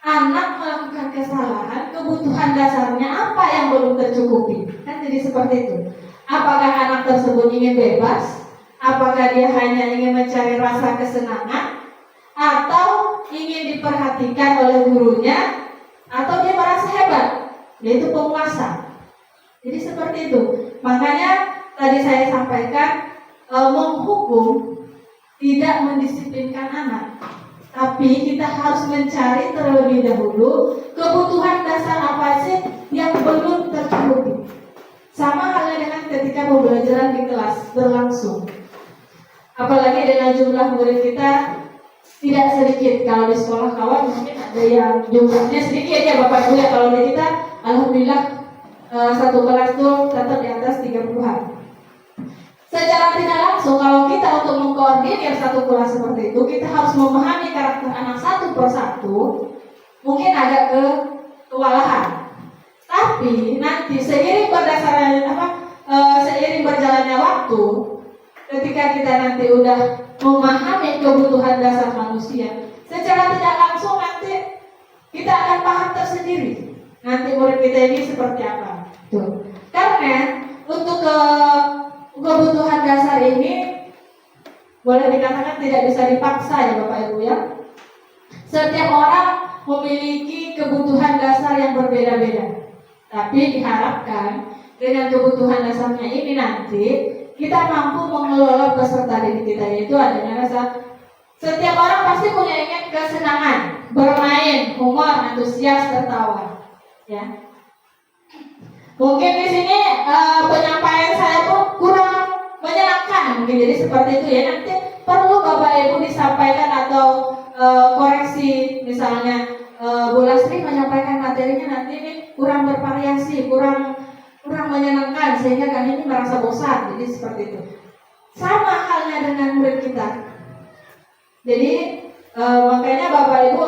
anak melakukan kesalahan, kebutuhan dasarnya apa yang belum tercukupi? Kan jadi seperti itu. Apakah anak tersebut ingin bebas? Apakah dia hanya ingin mencari rasa kesenangan? Atau ingin diperhatikan oleh gurunya? Atau dia merasa hebat? Yaitu penguasa. Jadi seperti itu. Makanya tadi saya sampaikan, menghukum tidak mendisiplinkan anak, tapi kita harus mencari terlebih dahulu kebutuhan dasar apa sih yang belum tercukupi. Sama halnya dengan ketika pembelajaran di kelas berlangsung. Apalagi dengan jumlah murid kita tidak sedikit. Kalau di sekolah kawan mungkin ada yang jumlahnya sedikit ya Bapak Ibu ya. Kalau di kita alhamdulillah satu kelas tuh tetap di atas 30-an. Secara tidak langsung kalau kita untuk mengkoordinir satu kelas seperti itu, kita harus memahami karakter anak satu persatu, mungkin agak kewalahan. Tapi nanti seiring berjalannya waktu, ketika kita nanti udah memahami kebutuhan dasar manusia, secara tidak langsung nanti kita akan paham tersendiri. Nanti murid kita ini seperti apa. Tuh. Karena untuk kebutuhan dasar ini boleh dikatakan tidak bisa dipaksa ya Bapak Ibu ya. Setiap orang memiliki kebutuhan dasar yang berbeda-beda. Tapi diharapkan dengan kebutuhan dasarnya ini nanti kita mampu mengelola peserta didik kita, yaitu adanya rasa. Setiap orang pasti punya ingin kesenangan, bermain, humor, antusias, tertawa. Ya. Mungkin di sini penyampaian saya pun kurang menyenangkan, mungkin jadi seperti itu ya. Nanti perlu Bapak Ibu disampaikan atau koreksi, misalnya Bu Lastri menyampaikan materinya nanti ini kurang bervariasi, kurang menyenangkan sehingga kami ini merasa bosan. Jadi seperti itu. Sama halnya dengan murid kita. Jadi makanya Bapak Ibu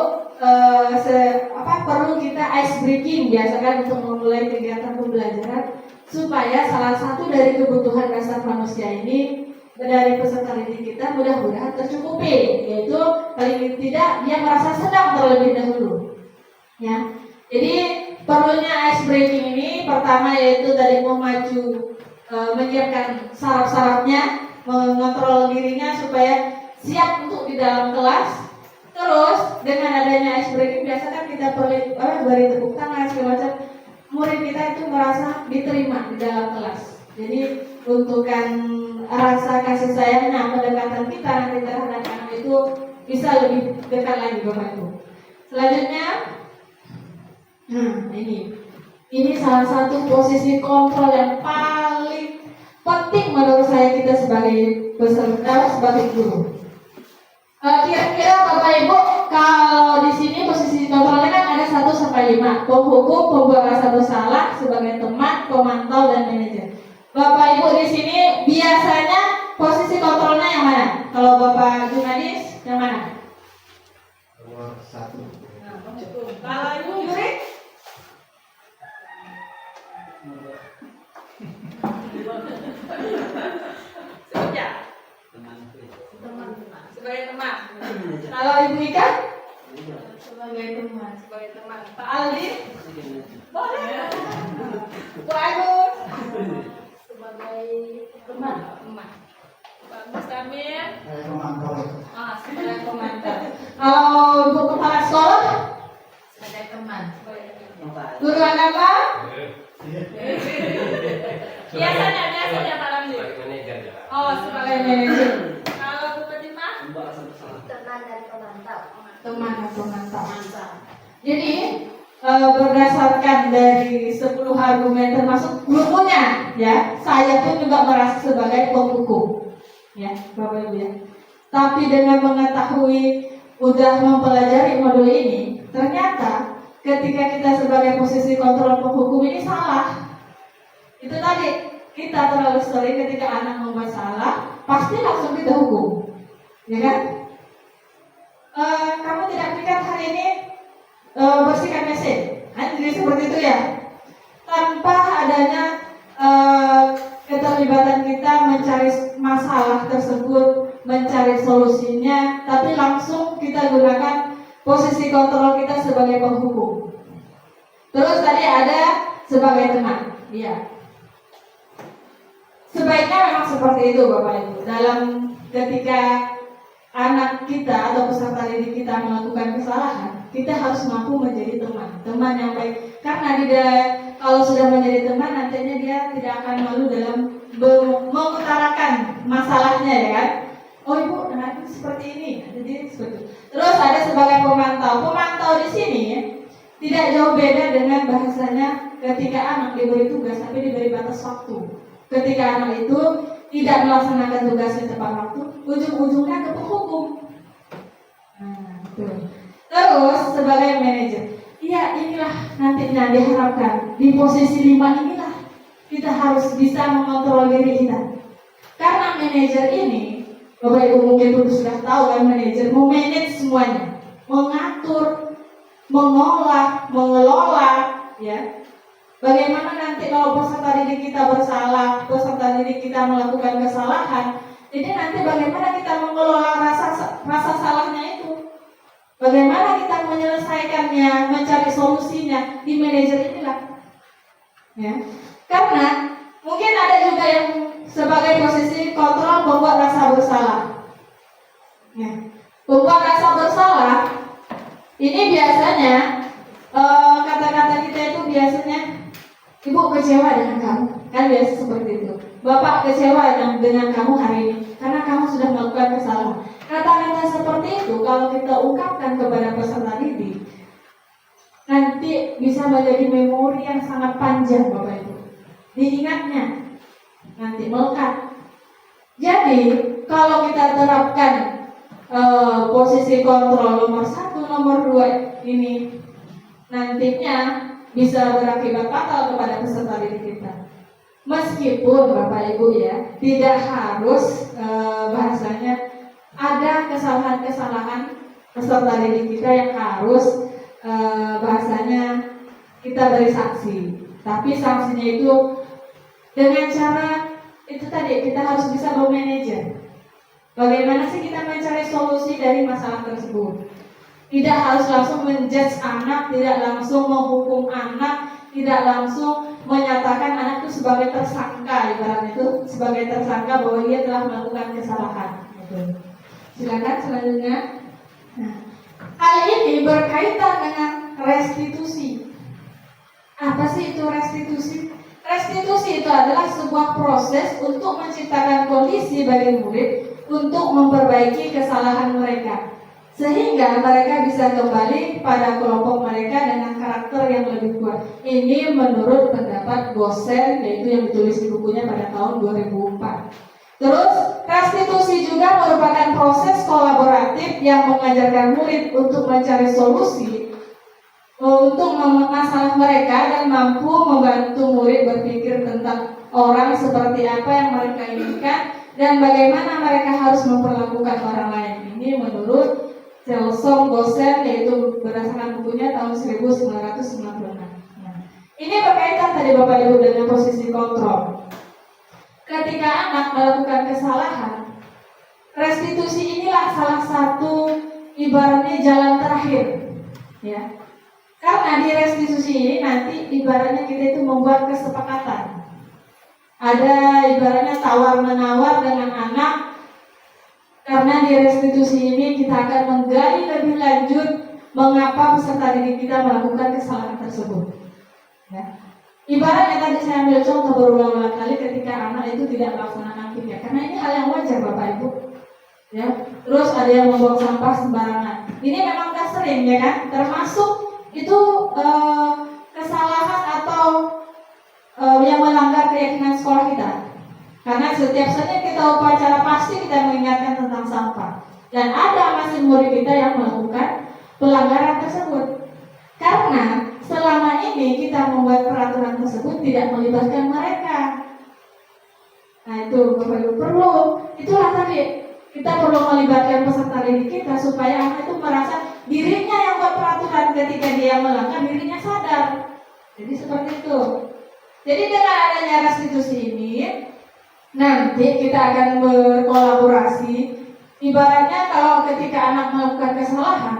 perlu kita ice breaking biasakan untuk memulai kegiatan pembelajaran supaya salah satu dari kebutuhan dasar manusia ini dari peserta didik kita mudah-mudahan tercukupi, yaitu paling tidak dia merasa senang terlebih dahulu. Ya, jadi perlunya ice breaking ini pertama yaitu tadi memacu, menyiapkan syarat-syaratnya, mengontrol dirinya supaya siap untuk di dalam kelas. Terus dengan adanya ice breaking biasa kan kita beri tepuk tangan segala macam, murid kita itu merasa diterima di dalam kelas. Jadi untukkan rasa kasih sayangnya, pendekatan kita nanti terhadap anak itu bisa lebih dekat lagi Bapak Ibu. Selanjutnya, ini salah satu posisi kontrol yang paling penting menurut saya kita sebagai peserta, sebagai guru. Kira-kira Bapak Ibu kalau di sini posisi kontrolnya kan ada 1 sampai 5, penghukum, pembuat rasa bersalah sebagai teman, pemantau dan manajer. Bapak Ibu di sini biasanya posisi kontrolnya yang mana? Kalau Bapak Junadis yang mana? Nomor 1. Kalau Ibu Yuri? Sebagai teman. Kalau Ibu Ika? Sebagai teman. Pak Aldi? Boleh. Bu Agus? Sebagai teman. Pak Mustamir? Sebagai pemantau. Bu Kepala Sekolah? Sebagai teman. Guru agama? Teman dan pemantau. Teman dan pemantau. Mantap. Jadi berdasarkan dari 10 argumen termasuk gurunya, ya, saya pun juga merasa sebagai penghukum, ya, Bapak Ibu ya. Tapi dengan mengetahui udah mempelajari modul ini, ternyata ketika kita sebagai posisi kontrol penghukum ini salah. Itu tadi kita terlalu sering ketika anak membuat salah, pasti langsung kita hukum, ya kan? Kamu tidak pikat hari ini bersihkan WC, jadi seperti itu ya. Tanpa adanya keterlibatan kita mencari masalah tersebut, mencari solusinya, tapi langsung kita gunakan posisi kontrol kita sebagai penghukum. Terus tadi ada sebagai teman, iya. Sebaiknya memang seperti itu Bapak Ibu. Dalam ketika anak kita atau peserta didik kita melakukan kesalahan, kita harus mampu menjadi teman yang baik. Karena kalau sudah menjadi teman, nantinya dia tidak akan malu dalam mengutarakan masalahnya, ya kan? Oh ibu, nah ini seperti ini, jadi seperti itu. Terus ada sebagai pemantau. Pemantau di sini tidak jauh beda dengan bahasanya ketika anak diberi tugas tapi diberi batas waktu. Ketika anak itu tidak melaksanakan tugasnya tepat waktu, ujung-ujungnya ke penghukum. Nah, betul. Terus sebagai manajer, iya inilah nantinya diharapkan di posisi 5 inilah kita harus bisa mengontrol diri kita. Karena manajer ini, Bapak Ibu mungkin sudah tahu kan, manajer memanage semuanya, mengatur, mengolah, mengelola, ya. Bagaimana nanti kalau peserta didik kita bersalah, peserta didik kita melakukan kesalahan, jadi nanti bagaimana kita mengelola rasa salahnya itu? Bagaimana kita menyelesaikannya, mencari solusinya di manajer inilah, ya. Karena mungkin ada juga yang sebagai posisi kontrol membuat rasa bersalah, ya. Membuat rasa bersalah ini biasanya kata-kata kita itu biasanya, ibu kecewa dengan kamu, kan biasa seperti itu. Bapak kecewa dengan kamu hari ini karena kamu sudah melakukan kesalahan. Kata-kata seperti itu kalau kita ungkapkan kepada peserta didik, nanti bisa menjadi memori yang sangat panjang Bapak Ibu. Diingatnya, nanti melekat. Jadi kalau kita terapkan posisi kontrol nomor 1, nomor 2 ini, nantinya bisa berakibat fatal kepada peserta didik kita. Meskipun Bapak Ibu ya, tidak harus bahasanya ada kesalahan-kesalahan peserta didik kita yang harus bahasanya kita beri sanksi. Tapi sanksinya itu dengan cara itu tadi, kita harus bisa memanajer. Bagaimana sih kita mencari solusi dari masalah tersebut? Tidak harus langsung menjudge anak, tidak langsung menghukum anak, tidak langsung menyatakan anak itu sebagai tersangka, ibaratnya itu sebagai tersangka bahwa dia telah melakukan kesalahan. Silakan selanjutnya. Nah, hal ini berkaitan dengan restitusi. Apa sih itu restitusi? Restitusi itu adalah sebuah proses untuk menciptakan kondisi bagi murid untuk memperbaiki kesalahan mereka, sehingga mereka bisa kembali pada kelompok mereka dengan karakter yang lebih kuat. Ini menurut pendapat Gosen, yaitu yang ditulis di bukunya pada tahun 2004. Terus, restitusi juga merupakan proses kolaboratif yang mengajarkan murid untuk mencari solusi untuk masalah mereka dan mampu membantu murid berpikir tentang orang seperti apa yang mereka inginkan dan bagaimana mereka harus memperlakukan orang lain. Ini menurut Selsom Gosen, yaitu berdasarkan bukunya tahun 1996. Nah, ini berkaitan tadi Bapak Ibu dengan posisi kontrol. Ketika anak melakukan kesalahan, restitusi inilah salah satu ibaratnya jalan terakhir, ya. Karena di restitusi ini nanti ibaratnya kita itu membuat kesepakatan. Ada ibaratnya tawar menawar dengan anak. Karena di restitusi ini kita akan menggali lebih lanjut mengapa peserta didik kita melakukan kesalahan tersebut, ya. Ibaratnya tadi saya ambil contoh berulang-ulang kali ketika anak itu tidak melaksanakan pikir, karena ini hal yang wajar Bapak Ibu. ya. Terus ada yang membuang sampah sembarangan. Ini memang udah sering ya kan, termasuk itu kesalahan atau yang melanggar keyakinan sekolah kita. Karena setiap saatnya kita upacara pasti kita mengingatkan tentang sampah. Dan ada masih murid kita yang melakukan pelanggaran tersebut. Karena selama ini kita membuat peraturan tersebut tidak melibatkan mereka. Nah itu Bapak Ibu perlu, itulah tadi kita perlu melibatkan peserta didik kita supaya anak itu merasa dirinya yang buat peraturan, ketika dia melanggar dirinya sadar. Jadi seperti itu. Jadi dengan adanya restitusi ini, nanti kita akan berkolaborasi. Ibaratnya kalau ketika anak melakukan kesalahan,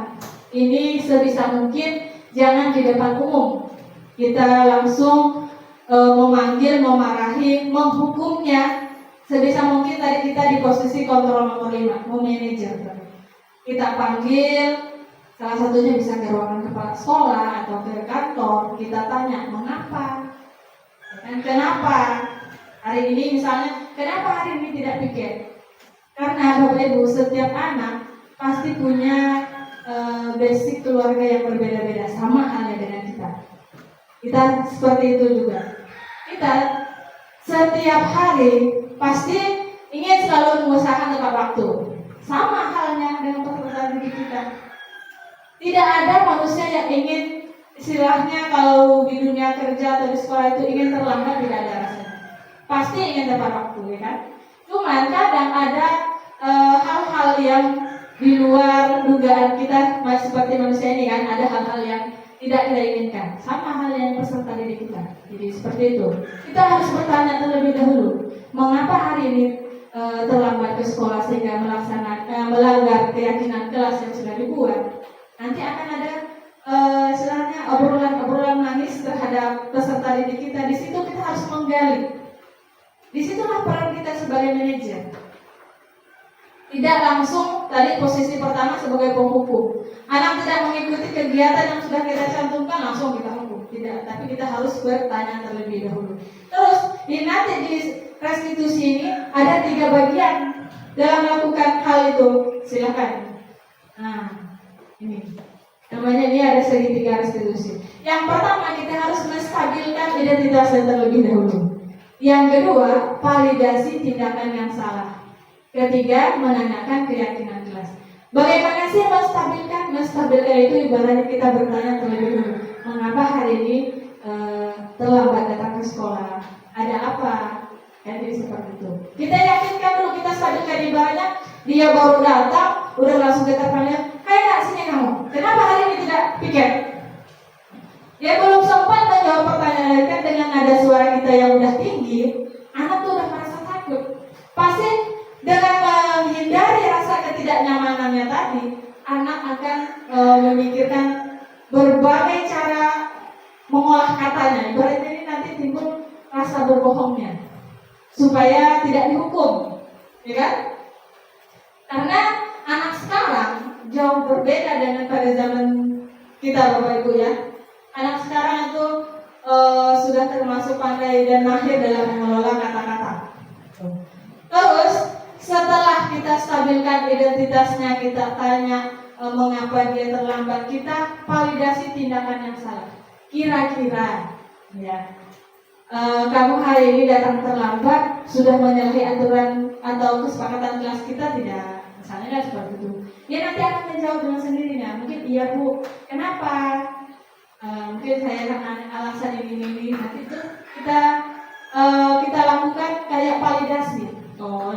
ini sebisa mungkin jangan di depan umum. Kita langsung memanggil, memarahi, menghukumnya. Sebisa mungkin tadi kita di posisi kontrol nomor 5, manajer. Kita panggil, salah satunya bisa ke ruangan kepala sekolah atau ke kantor. Kita tanya, mengapa? Dan kenapa? Hari ini misalnya, kenapa hari ini tidak piket? Karena Bapak Ibu, setiap anak pasti punya basic keluarga yang berbeda-beda, sama halnya dengan kita. Kita seperti itu juga. Kita setiap hari pasti ingin selalu mengusahakan tepat waktu. Sama halnya dengan peserta didik kita. Tidak ada manusia yang ingin, istilahnya kalau di dunia kerja atau di sekolah itu ingin terlambat, tidak ada rasanya. Pasti ingin tepat waktu, ya kan? Cuman kadang ada hal-hal yang di luar dugaan kita, seperti manusia ini kan, ada hal-hal yang tidak kita inginkan. Sama hal yang peserta didik kita. Jadi seperti itu. Kita harus bertanya terlebih dahulu, mengapa hari ini terlambat ke sekolah sehingga melanggar keyakinan kelas yang sudah dibuat. Nanti akan ada istilahnya obrolan manis terhadap peserta didik kita. Di situ kita harus menggali. Disitulah peran kita sebagai manajer. Tidak langsung tadi posisi pertama sebagai penghukum. Anak tidak mengikuti kegiatan yang sudah kita cantumkan, langsung kita hukum. Tidak, tapi kita harus bertanya terlebih dahulu. Terus nanti di restitusi ini ada 3 bagian dalam melakukan hal itu. Silakan. Nah, ini namanya ini ada segitiga restitusi. Yang pertama kita harus menstabilkan identitas terlebih dahulu. Yang kedua, validasi tindakan yang salah. Ketiga, menanyakan keyakinan kelas. Bagaimana sih menstabilkan? Menstabilkan itu ibaratnya kita bertanya terlebih dahulu, mengapa hari ini terlambat datang ke sekolah? Ada apa? Jadi seperti itu. Kita yakinkan dulu, kita stabilkan ibaratnya. Dia baru datang, udah langsung kita tanya, "Hai nak, sini kamu. Kenapa hari ini tidak piket?" Dia belum sempat menjawab pertanyaan kan dengan nada suara kita yang udah tinggi, anak tuh udah merasa takut. Pasti dengan menghindari rasa ketidaknyamanannya tadi, anak akan memikirkan berbagai cara mengolah katanya. Ibaratnya ini nanti timbul rasa berbohongnya supaya tidak dihukum, ya kan? Karena anak sekarang jauh berbeda dengan pada zaman kita, Bapak Ibu ya. Anak sekarang itu sudah termasuk pandai dan mahir dalam mengelola kata-kata. Terus setelah kita stabilkan identitasnya, kita tanya mengapa dia terlambat, kita validasi tindakan yang salah. Kira-kira, ya, kamu hari ini datang terlambat, sudah menyalahi aturan atau kesepakatan kelas kita tidak? Misalnya kan seperti itu. Dia nanti akan menjawab dengan sendirinya. Mungkin iya Bu, kenapa? Mungkin saya akan alasan ini. Nanti itu kita lakukan kayak validasi. Oh,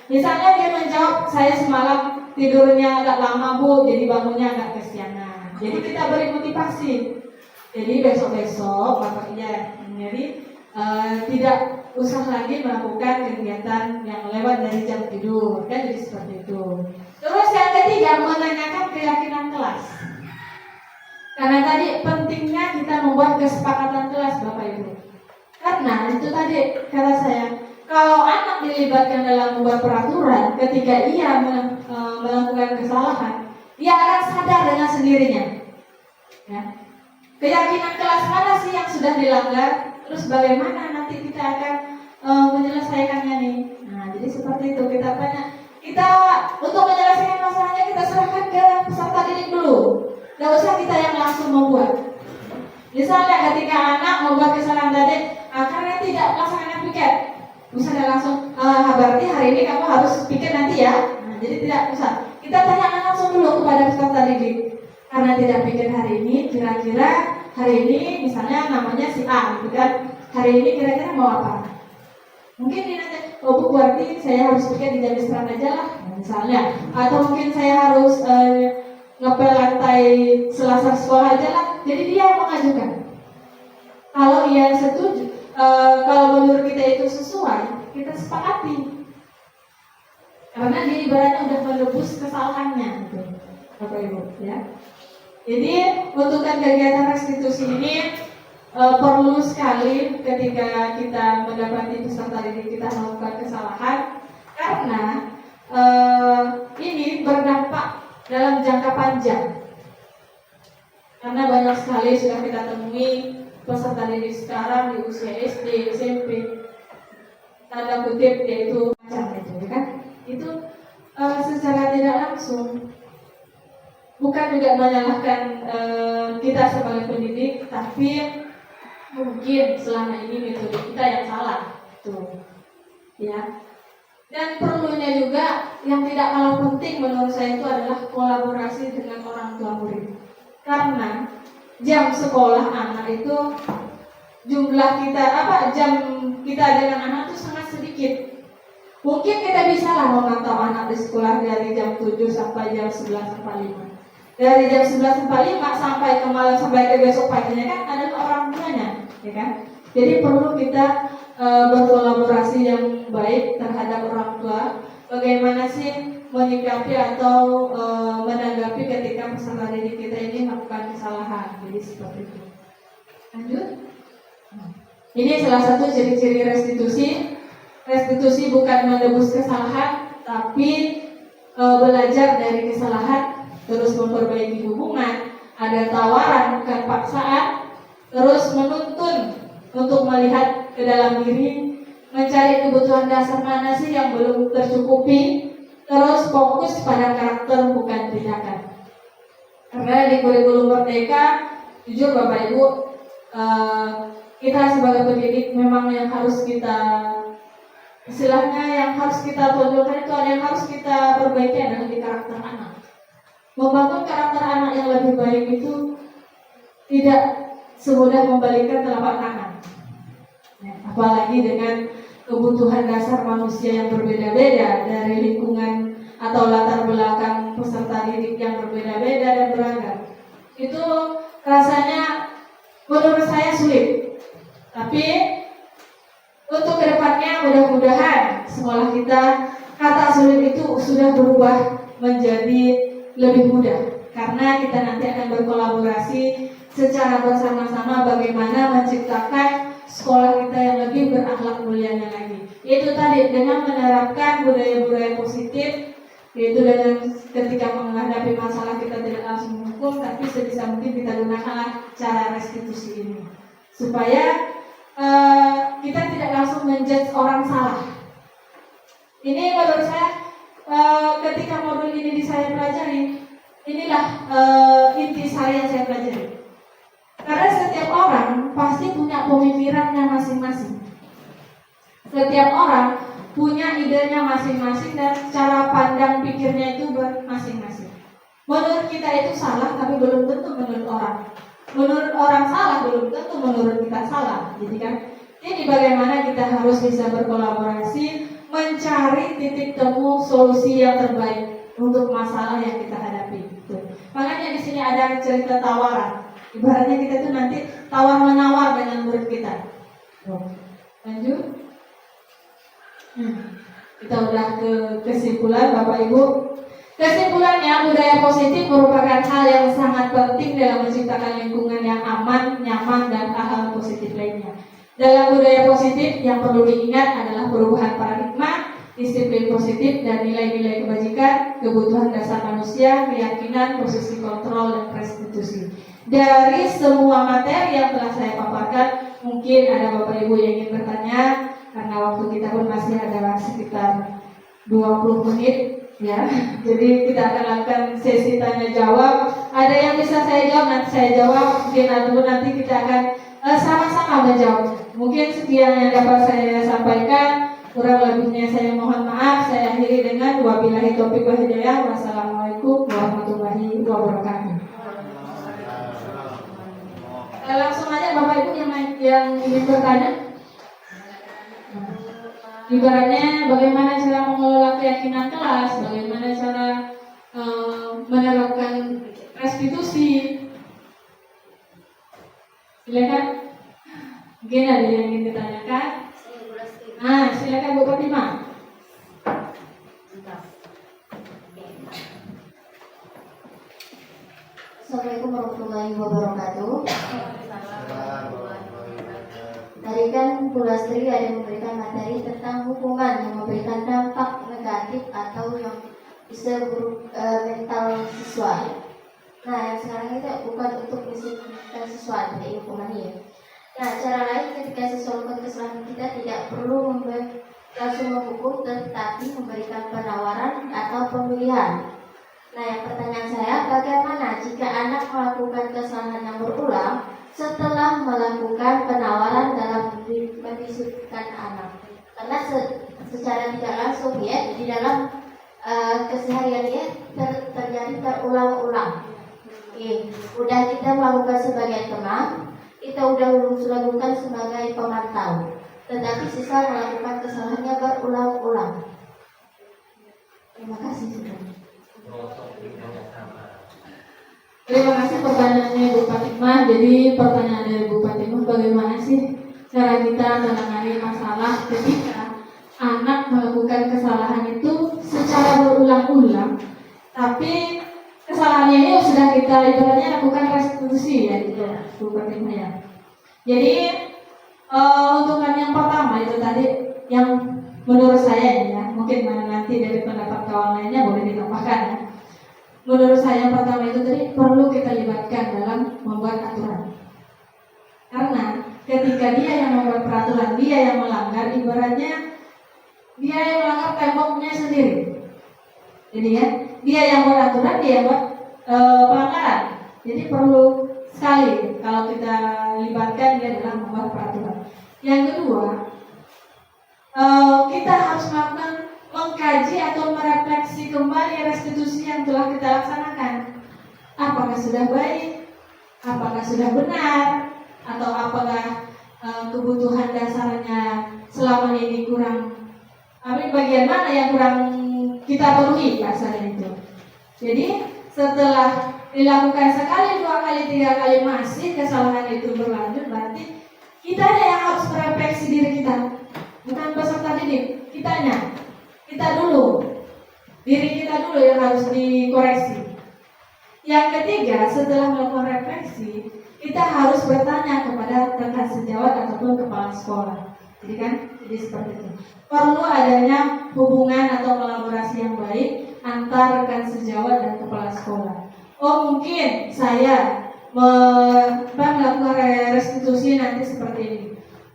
misalnya dia menjawab, saya semalam tidurnya agak lama Bu, jadi bangunnya agak kesiangan. Jadi kita beri motivasi. Jadi besok-besok Bapak jadi tidak usah lagi melakukan kegiatan yang lewat dari jam tidur, kan jadi seperti itu. Terus yang ketiga, menanyakan keyakinan kelas. Karena tadi pentingnya kita membuat kesepakatan kelas, Bapak Ibu. Karena itu tadi kata saya, kalau anak dilibatkan dalam membuat peraturan, ketika ia melakukan kesalahan, ia akan sadar dengan sendirinya. Ya. Keyakinan kelas mana sih yang sudah dilanggar? Terus bagaimana nanti kita akan menyelesaikannya nih? Nah, jadi seperti itu kita tanya. kita untuk menyelesaikan masalahnya kita serahkan ke peserta didik dulu. Gak usah kita yang langsung membuat. Misalnya ketika anak membuat kesalahan tadi, karena tidak melaksanakan piket, misalnya langsung, berarti hari ini kamu harus piket nanti ya. Nah, jadi tidak usah. Kita tanyakan langsung dulu kepada peserta didik. Karena tidak piket hari ini, kira-kira hari ini misalnya namanya si A, gitu kan? Hari ini kira-kira mau apa? Mungkin dia nanti, Bu, berarti saya harus piket di jam istirahat aja lah, misalnya. Atau mungkin saya harus ngepel lantai selasar sekolah aja lah. Jadi dia yang mengajukan. Kalau ia setuju, kalau menurut kita itu sesuai, kita sepakati. Karena dia ibaratnya udah menebus kesalahannya, gitu, Bapak Ibu, ya. Jadi untuk kegiatan restitusi ini perlu sekali ketika kita mendapati peserta didik kita melakukan kesalahan, karena ini berdampak dalam jangka panjang. Karena banyak sekali sudah kita temui peserta didik sekarang di usia SD, SMP, tanda kutip yaitu macam itu, kan? Itu secara tidak langsung, bukan juga menyalahkan kita sebagai pendidik, tapi mungkin selama ini metode kita yang salah, tuh, ya. Dan perlunya juga yang tidak kalah penting menurut saya itu adalah kolaborasi dengan orang tua murid. Karena jam sekolah anak itu jumlah kita jam kita dengan anak itu sangat sedikit. Mungkin kita bisa lah memantau anak di sekolah dari jam 7 sampai jam 11.45. Dari jam 11.45 sampai ke malam sampai ke besok paginya kan adalah orang tuanya, ya kan? Jadi perlu kita berkolaborasi yang baik terhadap orang tua. Bagaimana sih menyikapi atau menanggapi ketika peserta didik kita ini melakukan kesalahan? Jadi seperti itu. Lanjut. Ini salah satu ciri-ciri restitusi. Restitusi bukan menebus kesalahan, tapi belajar dari kesalahan, terus memperbaiki hubungan, ada tawaran bukan paksaan, terus menuntun untuk melihat ke dalam diri, mencari kebutuhan dasar mana sih yang belum tercukupi, terus fokus pada karakter bukan tindakan. Karena di kurikulum Merdeka, jujur Bapak Ibu, kita sebagai pendidik memang yang harus kita, istilahnya yang harus kita tonjolkan itu ada yang harus kita perbaiki adalah di karakter anak. Membangun karakter anak yang lebih baik itu tidak semudah membalikkan telapak tangan, ya, apalagi dengan kebutuhan dasar manusia yang berbeda-beda, dari lingkungan atau latar belakang peserta didik yang berbeda-beda dan beragam. Itu rasanya menurut saya sulit. Tapi untuk kedepannya mudah-mudahan sekolah kita, kata sulit itu sudah berubah menjadi lebih mudah, karena kita nanti akan berkolaborasi secara bersama-sama bagaimana menciptakan sekolah kita yang lebih berakhlak mulianya lagi. Yaitu tadi dengan menerapkan budaya-budaya positif, yaitu dengan ketika menghadapi masalah kita tidak langsung menghukum, tapi sebisa mungkin kita gunakanlah cara restitusi ini supaya kita tidak langsung menjudge orang salah. Ini menurut saya ketika modul ini saya pelajari, inilah inti sari yang saya pelajari. Karena setiap orang pasti punya pemikirannya masing-masing. Setiap orang punya idenya masing-masing dan cara pandang pikirnya itu masing-masing. Menurut kita itu salah, tapi belum tentu menurut orang. Menurut orang salah, belum tentu menurut kita salah. Jadi kan, ini bagaimana kita harus bisa berkolaborasi, mencari titik temu solusi yang terbaik untuk masalah yang kita hadapi. Makanya di sini ada cerita tawaran. Ibaratnya kita tuh nanti tawar-menawar dengan murid kita. Lanjut. Kita udah ke kesimpulan Bapak Ibu. Kesimpulannya, budaya positif merupakan hal yang sangat penting dalam menciptakan lingkungan yang aman, nyaman, dan hal positif lainnya. Dalam budaya positif yang perlu diingat adalah perubahan paradigma, disiplin positif, dan nilai-nilai kebajikan, kebutuhan dasar manusia, keyakinan, posisi kontrol, dan restitusi. Dari semua materi yang telah saya paparkan, mungkin ada Bapak Ibu yang ingin bertanya, karena waktu kita pun masih ada sekitar 20 menit. Ya, jadi kita akan lakukan sesi tanya jawab. Ada yang bisa saya jawab, nanti saya jawab. Mungkin nanti kita akan sama-sama menjawab. Mungkin sekian yang dapat saya sampaikan. Kurang lebihnya saya mohon maaf. Saya akhiri dengan wabillahi taufiq wal hidayah. Wassalamualaikum warahmatullahi wabarakatuh. Langsung aja Bapak Ibu yang ingin bertanya. Ibaratnya bagaimana cara mengelola keyakinan kelas, bagaimana cara menerapkan restitusi. Silakan. Mungkin ada yang ingin ditanyakan. Silakan Bu Fatimah. Assalamualaikum warahmatullahi wabarakatuh. Tadi kan Bu Lastri ada memberikan materi tentang hukuman yang memberikan dampak negatif atau yang bisa buruk mental siswa. Nah, yang sekarang itu bukan untuk mental siswa, tidak hukumannya ya. Nah, cara lain ketika siswa melakukan kesalahan kita tidak perlu langsung menghukum, tetapi memberikan penawaran atau pemilihan. Nah, yang pertanyaan saya, bagaimana jika anak melakukan kesalahan yang berulang setelah melakukan penawaran dalam mendisiplinkan anak? Karena secara tidak langsung ya, di dalam kesehariannya terjadi terulang-ulang. Udah kita melakukan sebagai teman, kita udah lakukan sebagai pemantau, tetapi siswa melakukan kesalahannya berulang-ulang. Terima kasih sudah. Terima kasih pertanyaannya Bu Fatimah. Jadi pertanyaan dari Bu Fatimah, bagaimana sih cara kita menangani masalah ketika anak melakukan kesalahan itu secara berulang-ulang, tapi kesalahannya ini sudah kita ibaratnya lakukan restitusi ya, Bu Fatimah ya. Jadi untuk yang pertama itu tadi yang menurut saya ya, mungkin nanti dari pendapat kawan lainnya boleh ditambahkan ya. Menurut saya yang pertama itu tadi perlu kita libatkan dalam membuat aturan. Karena ketika dia yang membuat peraturan, dia yang melanggar, ibaratnya dia yang melanggar temboknya sendiri. Jadi ya, dia yang buat aturan, dia yang buat pelanggaran. Jadi perlu sekali kalau kita libatkan dia dalam membuat peraturan. Yang kedua, kita harus mengkaji atau merefleksi kembali restitusi yang telah kita laksanakan. Apakah sudah baik? Apakah sudah benar? Atau apakah kebutuhan dasarnya selama ini kurang? Bagian mana yang kurang kita penuhi asalnya itu? Jadi setelah dilakukan sekali, dua kali, tiga kali masih kesalahan itu berlanjut, berarti kitanya yang harus merefleksi diri kita, bukan peserta didik, kita dulu, diri kita dulu yang harus dikoreksi. Yang ketiga, setelah melakukan refleksi, kita harus bertanya kepada rekan sejawat ataupun kepala sekolah. Jadi seperti itu. Perlu adanya hubungan atau kolaborasi yang baik antar rekan sejawat dan kepala sekolah. Oh, mungkin saya melakukan restitusi nanti seperti ini.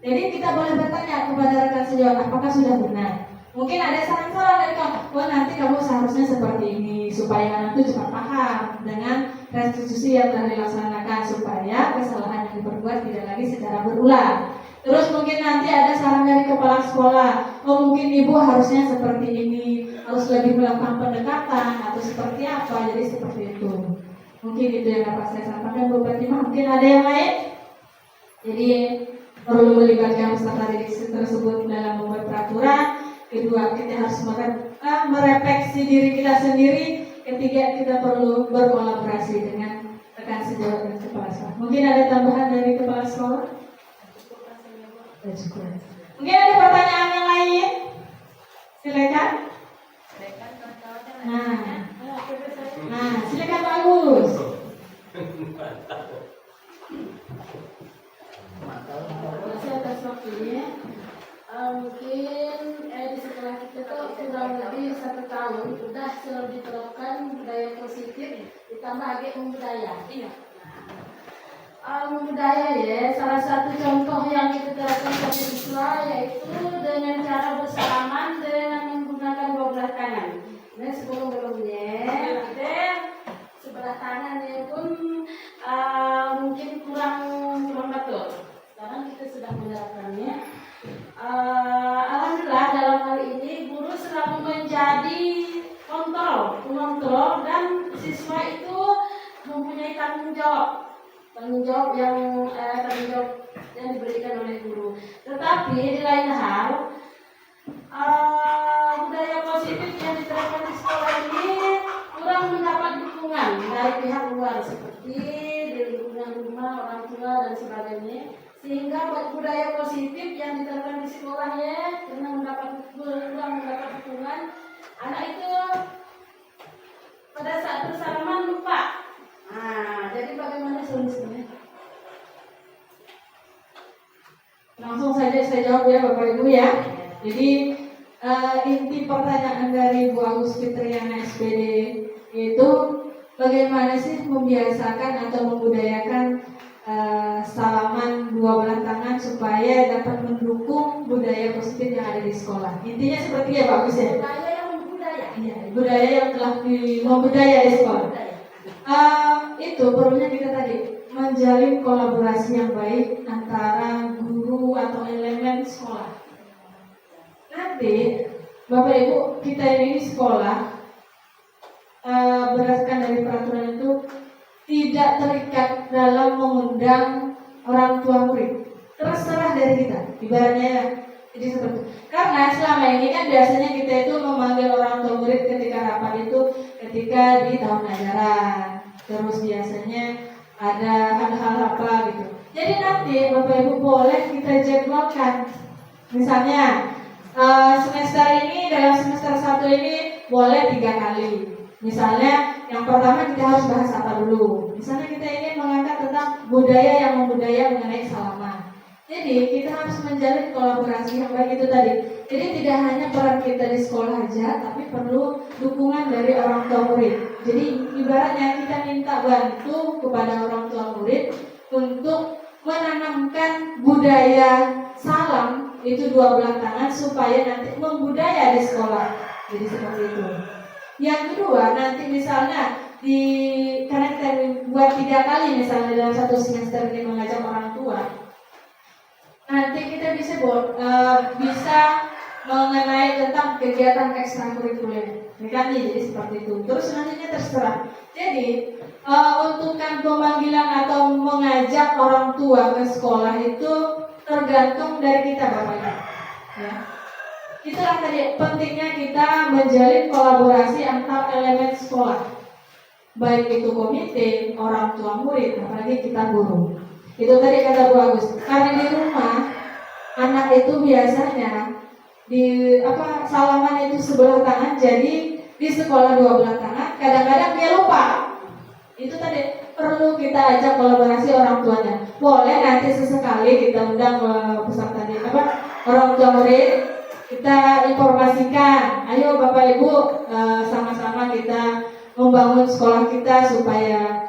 Jadi kita boleh bertanya kepada rekan sejawat apakah sudah benar. Mungkin ada saran-saran dari kamu, nanti kamu seharusnya seperti ini supaya anak itu cepat paham dengan restitusi yang telah dilaksanakan supaya kesalahan yang diperbuat tidak lagi secara berulang. Terus mungkin nanti ada saran dari kepala sekolah, mungkin ibu harusnya seperti ini, harus lebih melakukan pendekatan atau seperti apa, jadi seperti itu. Mungkin itu yang dapat saya sampaikan Bu Fatimah. Mungkin ada yang lain? Jadi perlu melibatkan peserta didik tersebut dalam membuat peraturan. Kedua, kita harus merefleksi diri kita sendiri. Ketiga, kita perlu berkolaborasi dengan rekan sejawat dan kepala sekolah. Mungkin ada tambahan dari kepala sekolah? Cukup. Mungkin ada pertanyaan yang lain? Silakan. Silakan Pak Agus. Terima kasih atas waktunya. Mungkin di sekolah kita tuh kurang lebih 1 tahun sudah selalu diterapkan budaya positif ditambah agak budaya. Iya. Budaya ya, salah satu contoh yang kita terapkan pada siswa yaitu dengan cara bersalaman dengan menggunakan 12 tangan. Nah, sebelum-belumnya sebelah kanannya pun mungkin kurang betul. Sekarang kita sudah menerapkannya. Alhamdulillah dalam hal ini guru selalu menjadi pengontrol dan siswa itu mempunyai tanggung jawab yang diberikan oleh guru. Tetapi di lain hal budaya positif yang diterapkan di sekolah ini kurang mendapat dukungan dari pihak luar seperti di lingkungan rumah, orang tua dan sebagainya, sehingga budaya positif yang diterapkan di sekolahnya kurang mendapat dukungan. Anak itu pada saat bersalaman lupa. Jadi bagaimana solusinya? Langsung saja saya jawab ya Bapak Ibu ya. Jadi inti pertanyaan dari Bu Agus Fitriana SPD itu bagaimana sih membiasakan atau membudayakan salaman dua belah tangan supaya dapat mendukung budaya positif yang ada di sekolah. Intinya seperti ya Pak Agus ya. Budaya yang membudaya. Iya, budaya yang telah membudaya di sekolah. Itu perlunya kita tadi menjalin kolaborasi yang baik antara guru atau elemen sekolah. Nanti Bapak Ibu kita ini di sekolah berdasarkan dari peraturan itu tidak terikat dalam mengundang orang tua murid. Terserah dari kita. Ibaratnya ya. Jadi seperti itu. Karena selama ini kan biasanya kita itu memanggil orang tua murid ketika rapat itu ketika di tahun ajaran. Terus biasanya ada hal-hal apa gitu. Jadi nanti Bapak Ibu boleh kita jadwalkan. Misalnya semester ini dalam semester 1 ini boleh 3 kali. Misalnya yang pertama kita harus bahas apa dulu. Misalnya kita ini mengangkat tentang budaya yang membudaya mengenai salaman. Jadi kita harus menjalin kolaborasi yang baik itu tadi. Jadi tidak hanya peran kita di sekolah aja, tapi perlu dukungan dari orang tua murid. Jadi ibaratnya kita minta bantu kepada orang tua murid untuk menanamkan budaya salam itu dua belah tangan supaya nanti membudaya di sekolah. Jadi seperti itu. Yang kedua nanti misalnya karena kita buat 3 kali misalnya dalam satu semester ini mengajak orang tua. Nanti kita bisa mengenai tentang kegiatan ekstrakurikuler. Jadi seperti itu. Terus nantinya terserah. Jadi untuk pemanggilan atau mengajak orang tua ke sekolah itu tergantung dari kita Bapak Ibu. Ya. Itulah tadi pentingnya kita menjalin kolaborasi antar elemen sekolah. Baik itu komite, orang tua murid, apalagi kita guru. Itu tadi kata Bu Agus. Karena di rumah anak itu biasanya salaman itu sebelah tangan, jadi di sekolah dua belah tangan. Kadang-kadang dia lupa. Itu tadi perlu kita ajak kolaborasi orang tuanya. Boleh nanti sesekali kita undang peserta orang tua murid. Kita informasikan, ayo Bapak Ibu sama-sama kita membangun sekolah kita supaya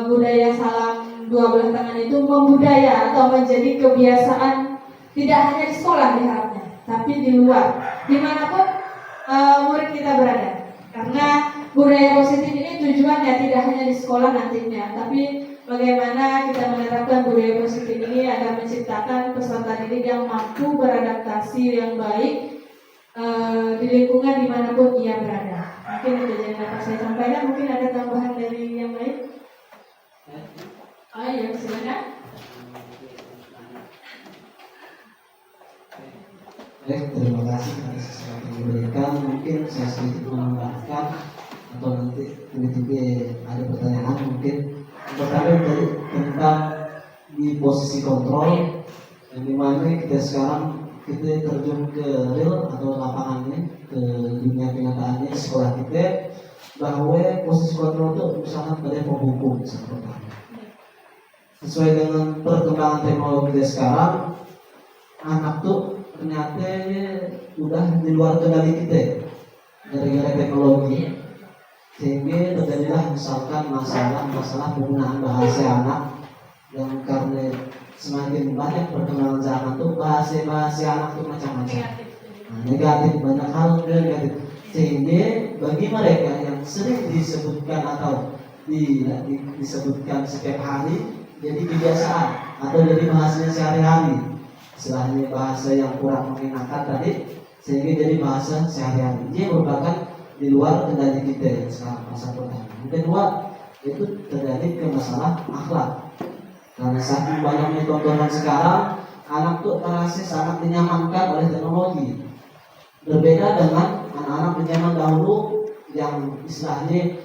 budaya salam dua belah tangan itu membudaya atau menjadi kebiasaan tidak hanya di sekolah diharapnya, tapi di luar, dimanapun murid kita berada. Karena budaya positif ini tujuannya tidak hanya di sekolah nantinya, tapi bagaimana kita menerapkan budaya positif ini agar menciptakan peserta didik yang mampu beradaptasi yang baik di lingkungan dimanapun ia berada. Mungkin itu yang dapat saya sampaikan. Mungkin ada tambahan dari yang lain? Ya, silakan. Baik, terima kasih atas sesuatu yang diberikan. Mungkin saya sedikit menambahkan atau nanti tiba-tiba ada pertanyaan mungkin. Pertama dari tentang di posisi kontrol, yang dimana kita sekarang kita terjun ke real atau lapangannya, ke dunia kenyataannya sekolah kita, bahwa posisi kontrol itu sangat pada penghukum pertama. Sesuai dengan perkembangan teknologi kita sekarang, anak tuh ternyata udah di luar kendali kita gara-gara teknologi. Sehingga terjadilah misalkan masalah penggunaan bahasa anak yang karena semakin banyak perkembangan zaman tuh bahasa anak tuh macam-macam. Negatif, banyak hal negatif. Sehingga bagi mereka yang sering disebutkan atau disebutkan setiap hari jadi kebiasaan atau jadi bahasanya sehari-hari, istilahnya bahasa yang kurang mengenakan tadi, sehingga jadi bahasa sehari-hari. Dia merupakan di luar kendali kita yang sekarang masa pertama. Yang kedua itu terjadi ke masalah akhlak. Karena saking banyaknya tontonan sekarang, anak tuh terasa sangat dinyamankan oleh teknologi. Berbeda dengan anak-anak di zaman dahulu yang istilahnya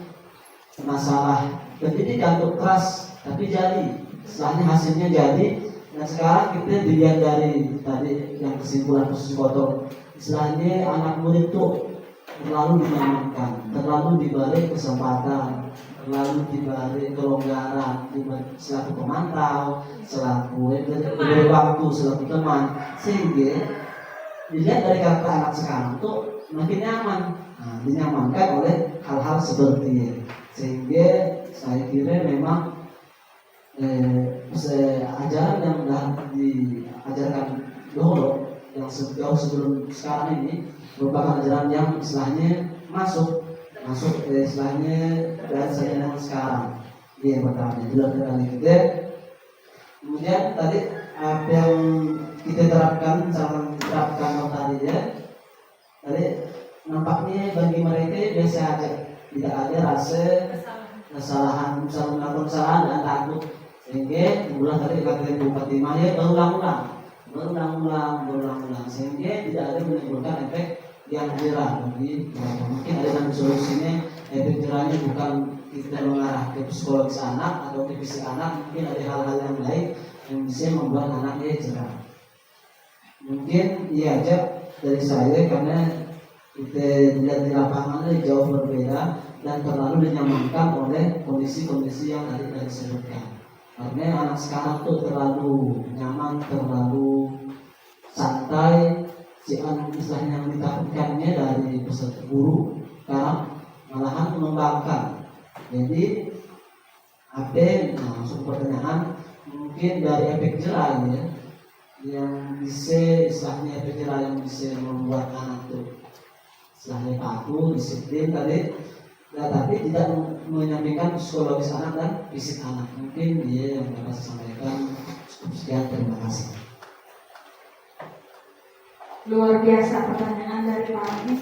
masalah pendidikan tuh keras, tapi jadi istilahnya hasilnya jadi. Dan sekarang kita dilihat dari tadi yang kesimpulan khusus kotor, istilahnya anak murid tuh terlalu dinyamankan, terlalu diberi kesempatan, terlalu diberi kelonggaran selaku pemantau, selaku diberi waktu, selaku teman, sehingga dilihat dari karakter anak sekarang tuh makin nyaman, dinyamankan oleh hal-hal seperti ini. Sehingga saya kira memang ajaran yang sudah diajarkan dahulu yang jauh sebelum sekarang ini merupakan ajaran yang istilahnya masuk istilahnya dan dengan sekarang. Ini yang pertama, jelas dari kita. Kemudian tadi apa yang kita terapkan tadi ya, tadi nampaknya bagi mereka biasa aja, tidak ada rasa kesalahan, misalnya melakukan kesalahan dan takut, sehingga kemudian tadi kata Bu Fatimah ya berulang-ulang, sehingga tidak ada menimbulkan efek yang jerah bagi mereka. Mungkin ada yang solusinya efek jerahnya bukan kita mengarah ke psikologis anak atau ke fisik anak, mungkin ada hal-hal yang lain yang bisa membuat anaknya jerah. Mungkin iya aja dari saya, karena kita lihat di lapangan jauh berbeda dan terlalu dinyamankan oleh kondisi-kondisi yang tadi disebutkan. Karena anak sekarang tuh terlalu nyaman, terlalu santai, si anak istilahnya yang ditakutkannya dari peserta guru sekarang malahan mengembangkan. Jadi masuk pertanyaan, mungkin dari efek jerah ya, yang bisa istilahnya efek jerah yang bisa membuat anak tuh istilahnya patuh, disiplin tadi, tapi tidak menyampaikan psikologis anak dan fisik anak. Mungkin dia yang dapat saya sampaikan. Cukup sekian, terima kasih. Luar biasa pertanyaan dari Pak Anies.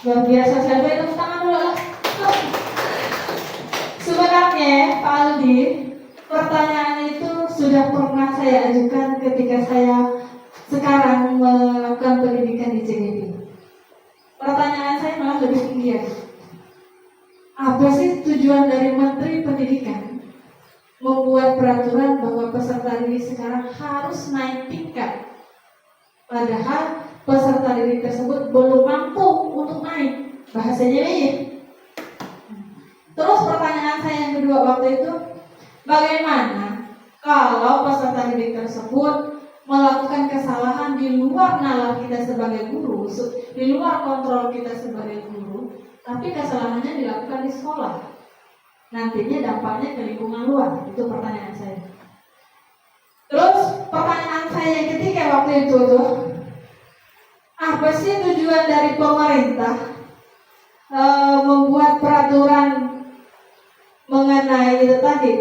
Luar biasa, saya beri tepuk tangan dulu lah. Sebenarnya Pak Aldi, pertanyaan itu sudah pernah saya ajukan ketika saya sekarang melakukan pendidikan di CGD. Pertanyaan saya malah lebih tinggi ya. Apa sih tujuan dari Menteri Pendidikan membuat peraturan bahwa peserta didik sekarang harus naik tingkat, padahal peserta didik tersebut belum mampu untuk naik? Bahasanya ya. Terus pertanyaan saya yang kedua waktu itu, bagaimana kalau peserta didik tersebut melakukan kesalahan di luar nalar kita sebagai guru, di luar kontrol kita sebagai guru, tapi kesalahannya dilakukan di sekolah? Nantinya dampaknya ke lingkungan luar. Itu pertanyaan saya. Terus pertanyaan saya yang ketiga waktu itu tuh, apa sih tujuan dari pemerintah membuat peraturan mengenai itu tadi,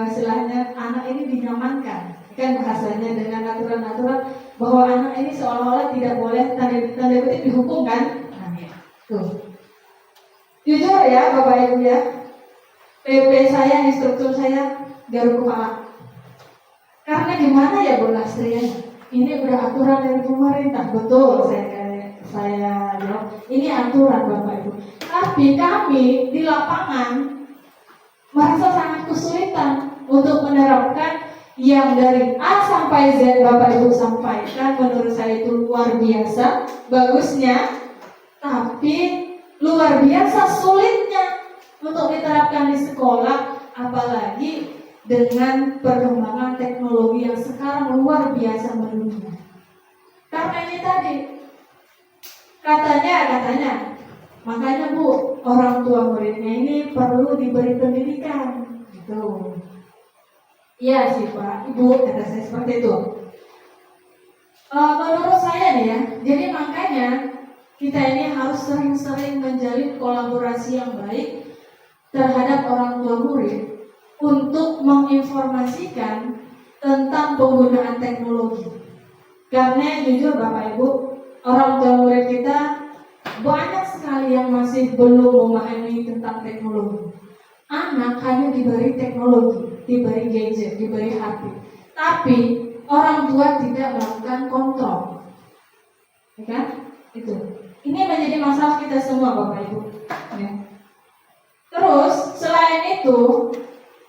istilahnya anak ini dinyamankan, kan bahasanya dengan aturan-aturan bahwa anak ini seolah-olah tidak boleh tanda kutip dihukum kan? Nah, tuh. Jujur ya Bapak Ibu ya, PP saya, instruktur saya garuk kepala. Karena gimana ya Bu Lastri, ini udah aturan dari pemerintah, betul saya jawab, ini aturan Bapak Ibu. Tapi kami di lapangan merasa sangat kesulitan untuk menerapkan yang dari A sampai Z Bapak Ibu sampaikan. Menurut saya itu luar biasa bagusnya, tapi luar biasa sulitnya untuk diterapkan di sekolah, apalagi dengan perkembangan teknologi yang sekarang luar biasa mendunia. Karena ini tadi katanya makanya Bu, orang tua muridnya ini perlu diberi pendidikan gitu. Iya sih Pak, Ibu, kata saya seperti itu. Menurut saya nih ya, jadi makanya kita ini harus sering-sering menjalin kolaborasi yang baik terhadap orang tua murid untuk menginformasikan tentang penggunaan teknologi. Karena jujur Bapak Ibu, orang tua murid kita banyak sekali yang masih belum memahami tentang teknologi. Anak hanya diberi teknologi, diberi gadget, diberi HP, tapi orang tua tidak melakukan kontrol, ya kan? Itu. Ini menjadi masalah kita semua Bapak Ibu. Ya. Terus selain itu,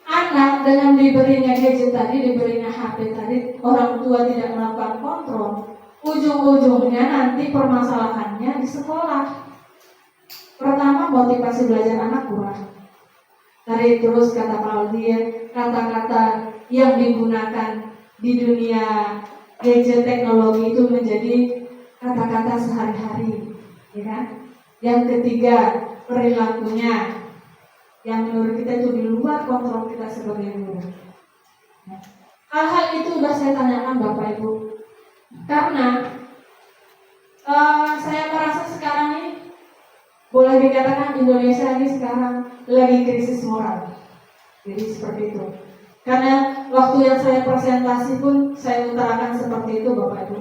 anak dengan diberinya gadget tadi, diberinya HP tadi, orang tua tidak melakukan kontrol, ujung-ujungnya nanti permasalahannya di sekolah. Pertama, motivasi belajar anak kurang. Dari terus kata Pak Aldi, kata-kata yang digunakan di dunia gadget teknologi itu menjadi kata-kata sehari-hari, ya kan? Yang ketiga, perilakunya yang menurut kita itu di luar kontrol kita sebagai guru. Hal-hal itu sudah saya tanyakan Bapak Ibu, karena saya merasa sekarang ini boleh dikatakan Indonesia ini sekarang lagi krisis moral. Jadi seperti itu. Karena waktu yang saya presentasi pun saya utarakan seperti itu Bapak Ibu.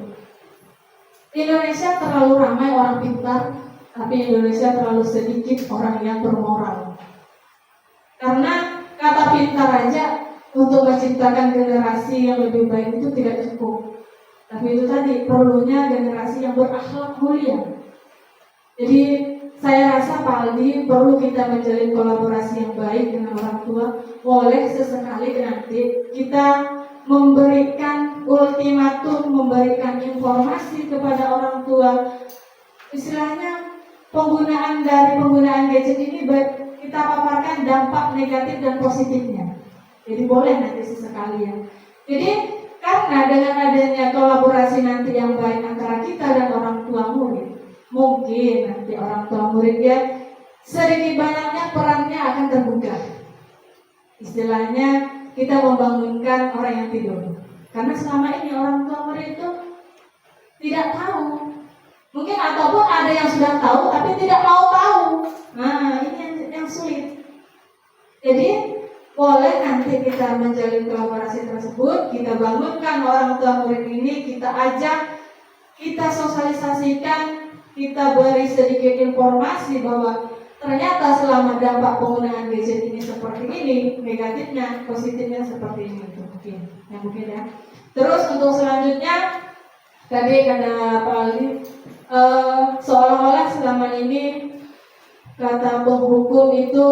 Indonesia terlalu ramai orang pintar, tapi Indonesia terlalu sedikit orang yang bermoral. Karena kata pintar aja untuk menciptakan generasi yang lebih baik itu tidak cukup. Tapi itu tadi perlunya generasi yang berakhlak mulia. Jadi saya rasa Pak Aldi perlu kita menjalin kolaborasi yang baik dengan orang tua. Boleh sesekali nanti kita memberikan ultimatum, memberikan informasi kepada orang tua. Istilahnya penggunaan gadget ini kita paparkan dampak negatif dan positifnya. Jadi boleh nanti sesekali ya. Jadi karena dengan adanya kolaborasi nanti yang baik antara kita dan orang tua murid, mungkin nanti orang tua murid ya sedikit banyaknya perannya akan terbuka. Istilahnya kita membangunkan orang yang tidur. Karena selama ini orang tua murid itu tidak tahu. Mungkin ataupun ada yang sudah tahu tapi tidak mau tahu. Nah ini yang sulit. Jadi boleh nanti kita menjalin kolaborasi tersebut, kita bangunkan orang tua murid ini, kita ajak, kita sosialisasikan, kita beri sedikit informasi bahwa ternyata selama dampak penggunaan gadget ini seperti ini, negatifnya, positifnya seperti ini. Itu mungkin ya. Terus untuk selanjutnya, tadi kata Pak Ali, seolah-olah selama ini kata penghukum itu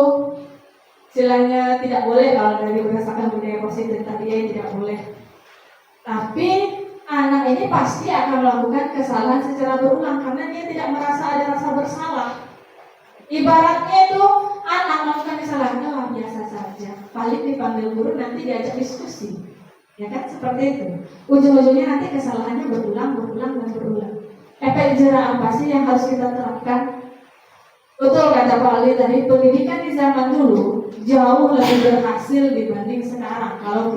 istilahnya tidak boleh kalau dari berdasarkan budaya positif tadi ya tidak boleh. Tapi anak ini pasti akan melakukan kesalahan secara berulang karena dia tidak merasa ada rasa bersalah. Ibaratnya itu anak melakukan kesalahan biasa saja. Paling dipanggil guru nanti diajak diskusi, ya kan seperti itu. Ujung-ujungnya nanti kesalahannya berulang. Efek jerah apa sih yang harus kita terapkan? Betul kata Pak Ali tadi, pendidikan di zaman dulu jauh lebih berhasil dibanding sekarang. Kalau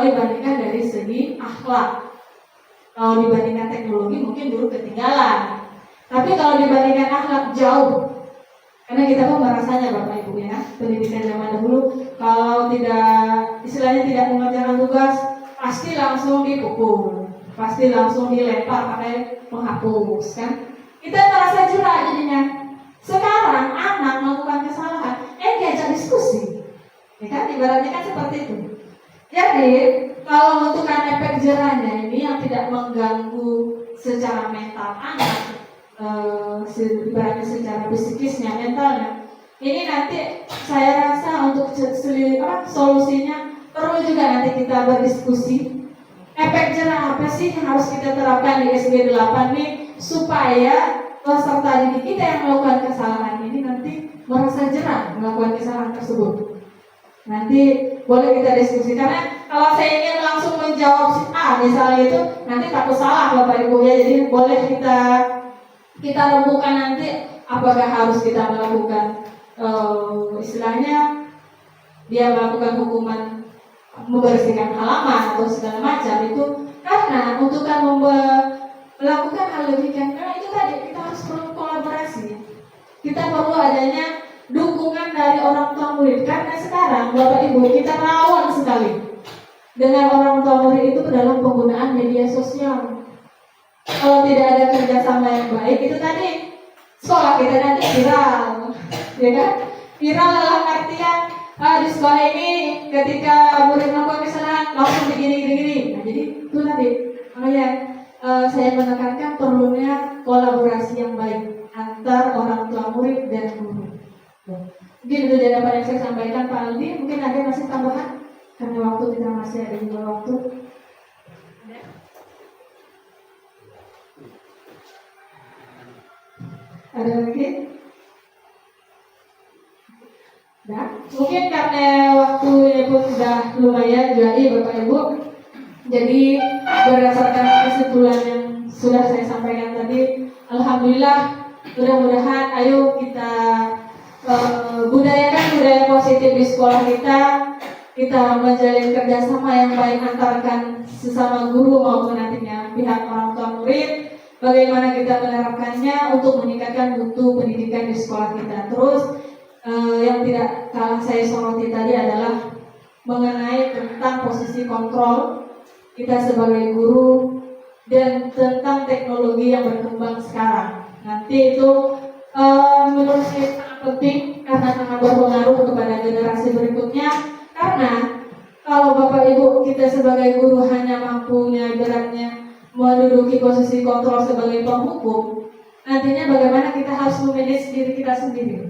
dibandingkan dari segi akhlak, kalau dibandingkan teknologi mungkin dulu ketinggalan. Tapi kalau dibandingkan akhlak jauh. Karena kita pun merasanya Bapak Ibu ya, pendidikan zaman dulu kalau istilahnya tidak mengerjakan tugas pasti langsung dipukul, pasti langsung dilempar pakai penghapus kan. Kita merasa jerah jadinya. Sekarang anak melakukan kesalahan, diajak diskusi, ya kan? Ibaratnya kan seperti itu. Jadi kalau menentukan efek jerahnya ini yang tidak mengganggu secara mental anak, ibaratnya secara psikisnya, mentalnya, ini nanti saya rasa untuk solusinya perlu juga nanti kita berdiskusi. Efek jerah apa sih yang harus kita terapkan di SG 8 nih supaya peserta didik kita yang melakukan kesalahan ini nanti merasa jerah melakukan kesalahan tersebut. Nanti boleh kita diskusi karena kalau saya ingin langsung menjawab si A misalnya itu nanti takut salah Bapak Ibu ya. Jadi boleh kita rembukan nanti apakah harus kita melakukan istilahnya dia melakukan hukuman membersihkan halaman atau segala macam itu karena untuk melakukan hal demikian. Karena itu tadi kita harus perlu kolaborasi. Kita perlu adanya dukungan dari orang tua murid. Karena sekarang Bapak Ibu kita rawan sekali dengan orang tua murid itu dalam penggunaan media sosial. Kalau tidak ada kerjasama yang baik, itu tadi sekolah kita nanti viral, ya kan? Viral dalam artian di sekolah ini ketika murid melakukan kesalahan langsung begini. Nah, jadi itu tadi makanya saya menekankan perlunya kolaborasi yang baik antar orang tua murid dan guru. Mungkin itu dari apa yang saya sampaikan Pak Aldi. Mungkin ada masih tambahan karena waktu kita masih ada juga waktu. Ada lagi? Nah, mungkin karena waktunya pun sudah lumayan jadi Bapak Ibu. Jadi berdasarkan kesimpulan yang sudah saya sampaikan tadi, alhamdulillah, mudah-mudahan ayo kita budayakan budaya positif di sekolah kita. Kita menjalin kerjasama yang baik antarkan sesama guru maupun nantinya pihak orang tua murid. Bagaimana kita menerapkannya untuk meningkatkan mutu pendidikan di sekolah kita. Terus yang tidak kalah saya soroti tadi adalah mengenai tentang posisi kontrol kita sebagai guru dan tentang teknologi yang berkembang sekarang. Nanti itu menurut saya sangat penting karena sangat berpengaruh kepada generasi berikutnya. Karena kalau Bapak Ibu kita sebagai guru hanya mampunya beratnya menduduki posisi kontrol sebagai penghukum, nantinya bagaimana kita harus memanage diri kita sendiri.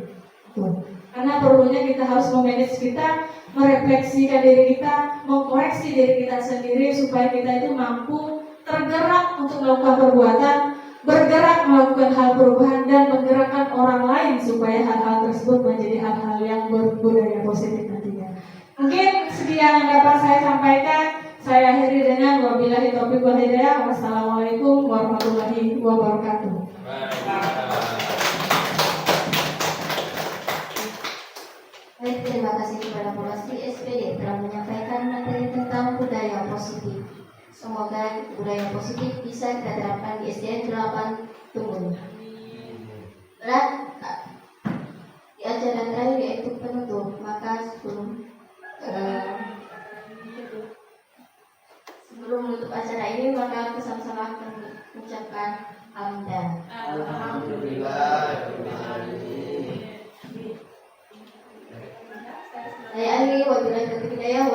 Karena perlunya kita harus memanage kita, merefleksikan diri kita, mengkoreksi diri kita sendiri supaya kita itu mampu tergerak untuk melakukan perbuatan, bergerak melakukan hal perubahan dan menggerakkan orang lain supaya hal-hal tersebut menjadi hal-hal yang berbudaya positif nantinya. Mungkin sekian yang dapat saya sampaikan. Saya akhiri dengan wabillahi taufiq wal hidayah. Wassalamualaikum warahmatullahi wabarakatuh. Baik, terima kasih kepada Polisi SPD telah menyampaikan materi tentang budaya positif. Semoga budaya positif bisa kita terapkan di SDN 8 Tunggul. Di acara terakhir yaitu penutup, maka sebelum menutup acara ini maka bersama-sama akan mengucapkan hamdan. Alhamdulillah. Saya Ali wabillahi taufiq hidayah.